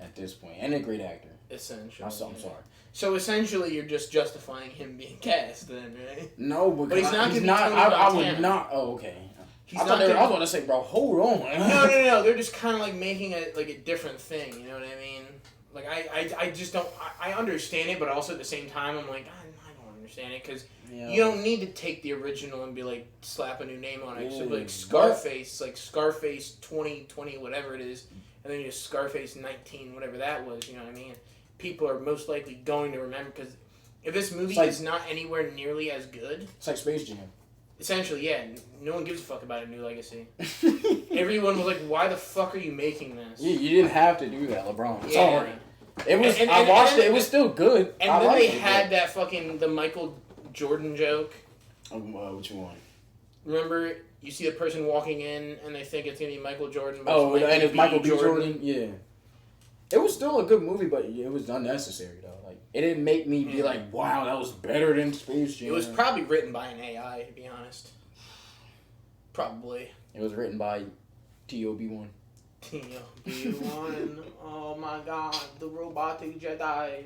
at this point. And a great actor. Essentially. I'm sorry. So essentially you're just justifying him being cast then, right? No, because but he's not going to be Tony I would Montana. not... Oh, okay. I was going to say, bro, hold on. No. They're just kind of like making it like a different thing. You know what I mean? Like, I just don't... I understand it, but also at the same time, I'm like, I don't understand it, because you don't need to take the original and be like, slap a new name on it. So, like, Scarface 2020, whatever it is, and then you just Scarface 19, whatever that was, you know what I mean? People are most likely going to remember, because if this movie is not anywhere nearly as good... It's like Space Jam. Essentially, yeah. No one gives a fuck about A New Legacy. Everyone was like, why the fuck are you making this? You didn't have to do that, LeBron. Yeah. Sorry. It was. I watched it. It was still good. And then they had that fucking the Michael Jordan joke. Which one? Remember, you see the person walking in and they think it's gonna be Michael Jordan. Oh, and it's Michael B. Jordan. Yeah. It was still a good movie, but it was unnecessary though. Like, it didn't make me be like, wow, that was better than Space Jam. It was probably written by an AI, to be honest. Probably. It was written by TOB1. TOB1. Oh my god, the robotic Jedi.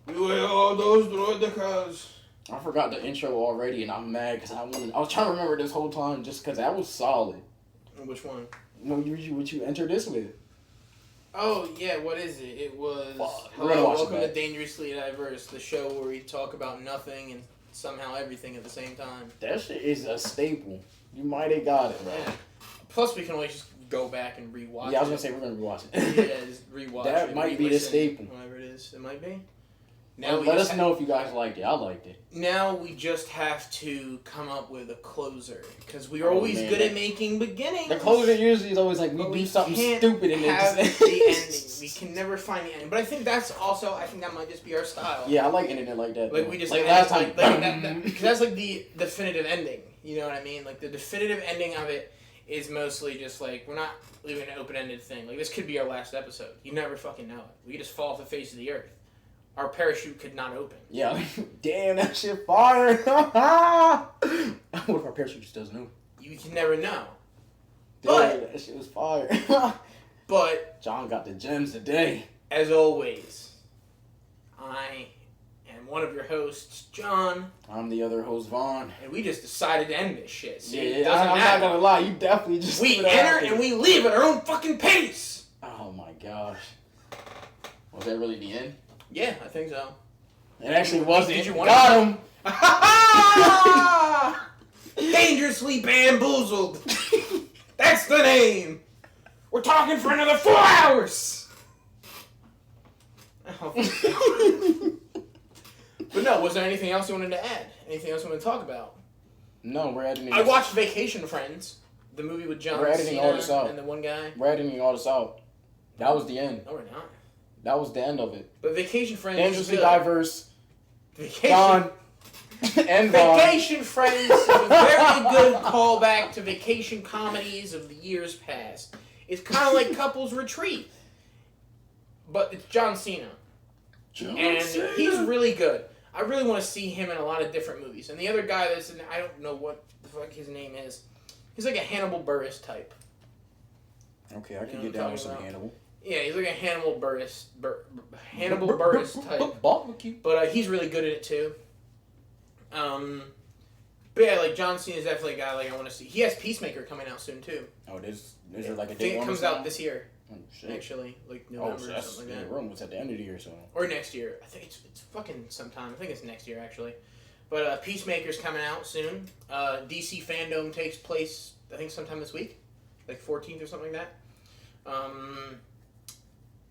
You ate all those droidekas. I forgot the intro already, and I'm mad because I was trying to remember this whole time just because that was solid. Which one? What you entered this with? Oh, yeah, what is it? It was... Hello, welcome to Dangerously Diverse, the show where we talk about nothing and somehow everything at the same time. That shit is a staple. You might have got it, bro. Yeah. Plus, we can always just go back and rewatch it. Yeah, I was going to say we're going to rewatch it. Yeah, just rewatch it. That might be the staple. Whatever it is. It might be. Now let us know if you guys liked it. I liked it. Now we just have to come up with a closer. Because we are always good at making beginnings. The closer usually is always like, we do something stupid and have then the ending. We can never find the ending. But I think that's also, I think that might just be our style. Yeah, I like ending it like that. Like, we just... Like last time. Because that's like the definitive ending. You know what I mean? Like, the definitive ending of it is mostly just like, we're not leaving an open-ended thing. Like, this could be our last episode. You never fucking know it. We could just fall off the face of the earth. Our parachute could not open. Yeah. Damn, that shit fire. What if our parachute just doesn't open? You can never know. Damn, But that shit was fire. But John got the gems today. As always, I am one of your hosts, John. I'm the other host, Vaughn. And we just decided to end this shit. See, yeah, I'm not gonna lie, you definitely just... We enter and we leave at our own fucking pace! Oh my gosh. Was that really the end? Yeah, I think so. It actually wasn't. Did you want Got him. Dangerously bamboozled. That's the name. We're talking for another 4 hours. Oh. But no, was there anything else you wanted to add? Anything else you want to talk about? No, we're editing. I watched Vacation Friends, the movie with John Cena and the one guy. We're editing all this out. That was the end. No, we're not. That was the end of it. But Vacation Friends Dangerously is good. Diverse. Vacation. And Vacation Friends is a very good callback to vacation comedies of the years past. It's kind of like Couples Retreat, but it's John Cena. He's really good. I really want to see him in a lot of different movies. And the other guy that's in, I don't know what the fuck his name is. He's like a Hannibal Buress type. Okay, I can get down with some Hannibal. Yeah, he's like a Hannibal Buress type. Barbecue. But he's really good at it too. But yeah, like John Cena is definitely a guy like I want to see. He has Peacemaker coming out soon too. Oh, is there like a I think date? it comes out this year. Oh, shit. Actually, like November or something like that. The room was at the end of the year, so. Or next year. I think it's fucking sometime. I think it's next year actually. But Peacemaker's coming out soon. DC Fandom takes place I think sometime this week, like 14th or something like that.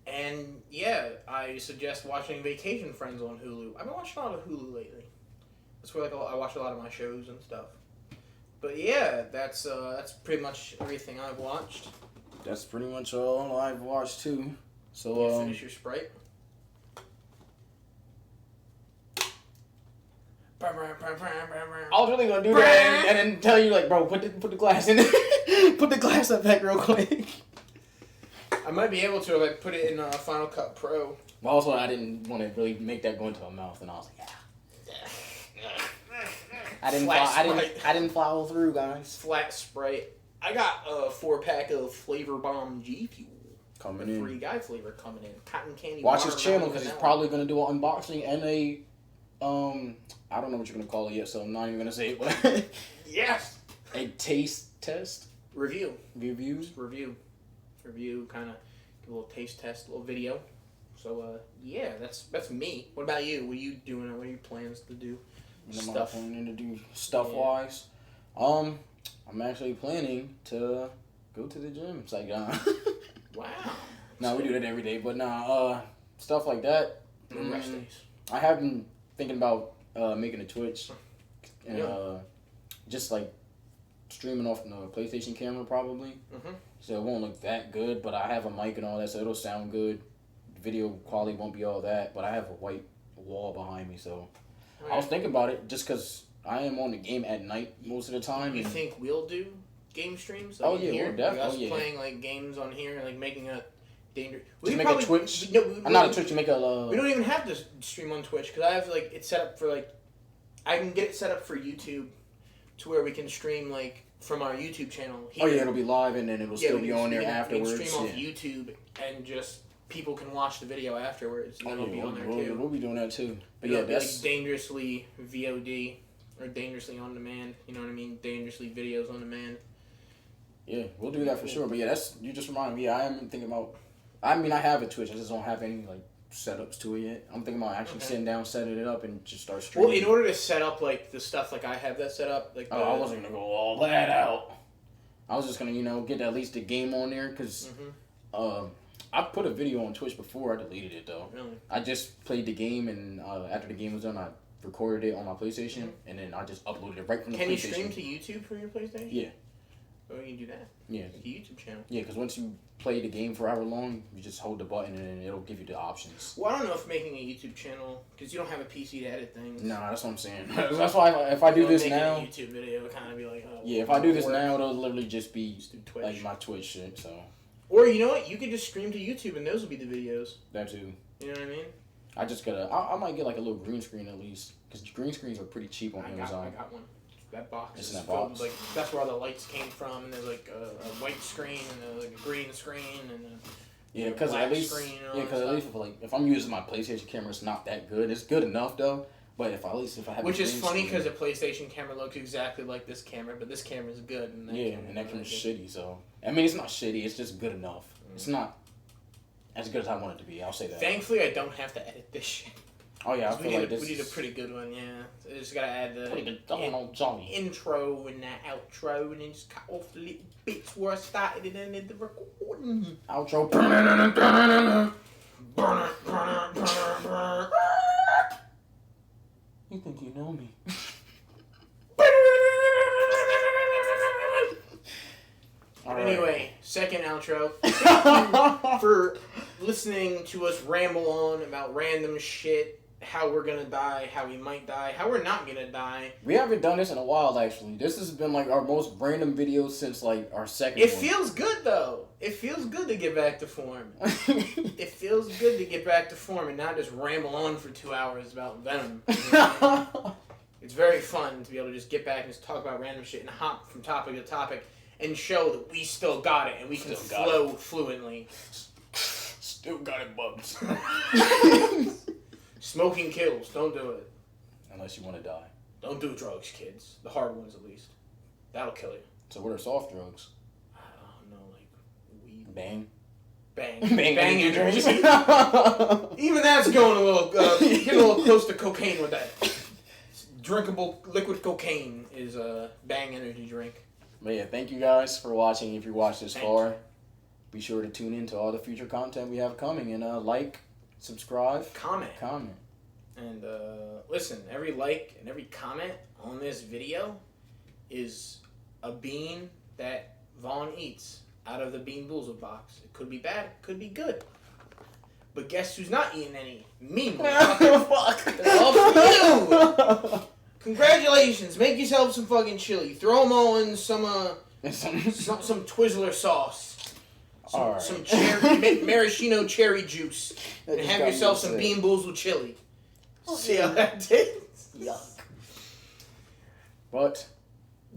And yeah, I suggest watching Vacation Friends on Hulu. I've been watching a lot of Hulu lately. That's where I watch a lot of my shows and stuff. But yeah, that's pretty much everything I've watched. That's pretty much all I've watched too. So you finish your Sprite. I was really gonna do that and then tell you like, bro, put the glass in, put the glass up back real quick. I might be able to if I put it in Final Cut Pro. But also, I didn't want to really make that go into my mouth, and I was like, yeah. I didn't follow through, guys. Flat Sprite. I got a 4-pack of Flavor Bomb G Fuel. Coming in. Free guy flavor coming in. Cotton candy. Watch his channel because he's probably gonna do an unboxing and a I don't know what you're gonna call it yet, so I'm not even gonna say it. But yes. A taste test. Review. Review. Kind of give a little taste test, a little video. So yeah, that's me. What about you? What are you doing? What are your plans to do? What am I planning to do stuff-wise? I'm actually planning to go to the gym. It's like, wow. No, we do that every day, but stuff like that. Rest days. I have been thinking about making a Twitch and just like streaming off the PlayStation camera probably. Mm-hmm. So it won't look that good, but I have a mic and all that, so it'll sound good. Video quality won't be all that, but I have a white wall behind me, so I was thinking about it just because I am on the game at night most of the time. You think we'll do game streams? Like, we'll definitely. Like us playing like games on here, like making a dangerous. Just make a Twitch. I'm not a Twitch. Make a. We don't even have to stream on Twitch because I have like it set up for like. I can get it set up for YouTube, to where we can stream like from our YouTube channel. Here. Oh yeah, it'll be live and then it'll still be on there afterwards. We can stream off YouTube and just people can watch the video afterwards. And it'll be on there too. We'll be doing that too. But yeah, that's like dangerously VOD or dangerously on demand. You know what I mean? Dangerously videos on demand. Yeah, we'll do that for sure. But yeah, you just reminded me. I am thinking about. I mean, I have a Twitch. I just don't have any like setups to it yet. I'm thinking about actually sitting down, setting it up, and just start streaming. Well, in order to set up like the stuff like I have that set up, like I wasn't gonna go all that out. I was just gonna get at least a game on there because I put a video on Twitch before. I deleted it though. Really? I just played the game and after the game was done, I recorded it on my PlayStation and then I just uploaded it right from the PlayStation. Can you stream to YouTube from your PlayStation? Yeah. Oh, you can do that? Yeah. It's a YouTube channel. Yeah, because once you play the game for however long, you just hold the button and then it'll give you the options. Well, I don't know if making a YouTube channel, because you don't have a PC to edit things. Nah, that's what I'm saying. That's why if I do this now... a YouTube video, it kind of be like, oh... Yeah, if I do this now, it'll literally just be like my Twitch shit, so... Or, you know what? You could just stream to YouTube and those will be the videos. That too. You know what I mean? I just gotta... I might get like a little green screen at least, because green screens are pretty cheap on Amazon. I got one. That box is filled, box? like that's where all the lights came from, and there's like a white screen and like a green screen and because at least if I'm using my PlayStation camera, it's not that good. It's good enough though, but if I have which is funny because a PlayStation camera looks exactly like this camera, but this camera is good and that camera's shitty. So I mean, it's not shitty. It's just good enough. It's not as good as I want it to be. I'll say that. Thankfully, I don't have to edit this shit. Oh yeah, I feel like we need a pretty good one. Yeah, so I just gotta add the Johnny intro and that outro, and then just cut off the little bits where I started and then the recording. Outro. You think you know me? Anyway, second outro. Thank you for listening to us ramble on about random shit, how we're gonna die, how we might die, how we're not gonna die. We haven't done this in a while, actually. This has been like our most random video since like our second It one. feels good though. It feels good to get back to form. It feels good to get back to form and not just ramble on for 2 hours about Venom. It's very fun to be able to just get back and just talk about random shit and hop from topic to topic and show that we still got it and we can flow fluently. Still got it, Bubs. Smoking kills. Don't do it. Unless you want to die. Don't do drugs, kids. The hard ones, at least. That'll kill you. So what are soft drugs? I don't know, like weed. Bang. Bang energy energy. drinks. Even that's getting a little close to cocaine with that. Drinkable liquid cocaine is a Bang energy drink. But yeah, thank you guys for watching. If you watched this far, be sure to tune in to all the future content we have coming and like, subscribe, comment. And listen, every like and every comment on this video is a bean that Vaughn eats out of the Bean Boozled box. It could be bad, it could be good. But guess who's not eating any? Me, motherfucker. They're all for you. Congratulations. Make yourself some fucking chili. Throw them all in some Twizzler sauce. Some cherry, maraschino cherry juice. And have yourself some Bean Boozled chili. See how that tastes? Yuck. But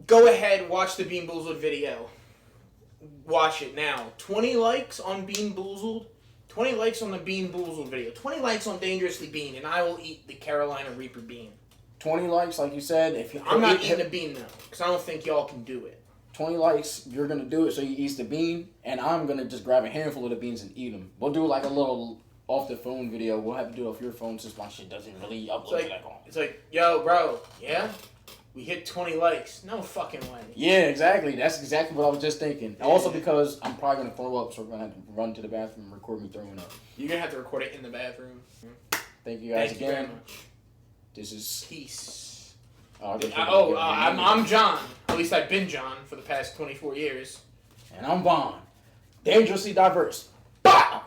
go ahead, watch the Bean Boozled video. Watch it now. 20 likes on Bean Boozled. 20 likes on the Bean Boozled video. 20 likes on Dangerously Bean, and I will eat the Carolina Reaper bean. 20 likes, like you said. I'm not eating the bean, though, because I don't think y'all can do it. 20 likes, you're going to do it so you eat the bean, and I'm going to just grab a handful of the beans and eat them. We'll do like a little off-the-phone video. We'll have to do it off your phone since my shit doesn't really upload to that phone. It's like, yo, bro, yeah? We hit 20 likes. No fucking way. Yeah, exactly. That's exactly what I was just thinking. Yeah. Also because I'm probably going to throw up, so we're going to have to run to the bathroom and record me throwing up. You're going to have to record it in the bathroom. Thank you guys again. Thank you very much. This is... Peace. I'm John. At least I've been John for the past 24 years. And I'm Vaughn. Dangerously diverse. Bow!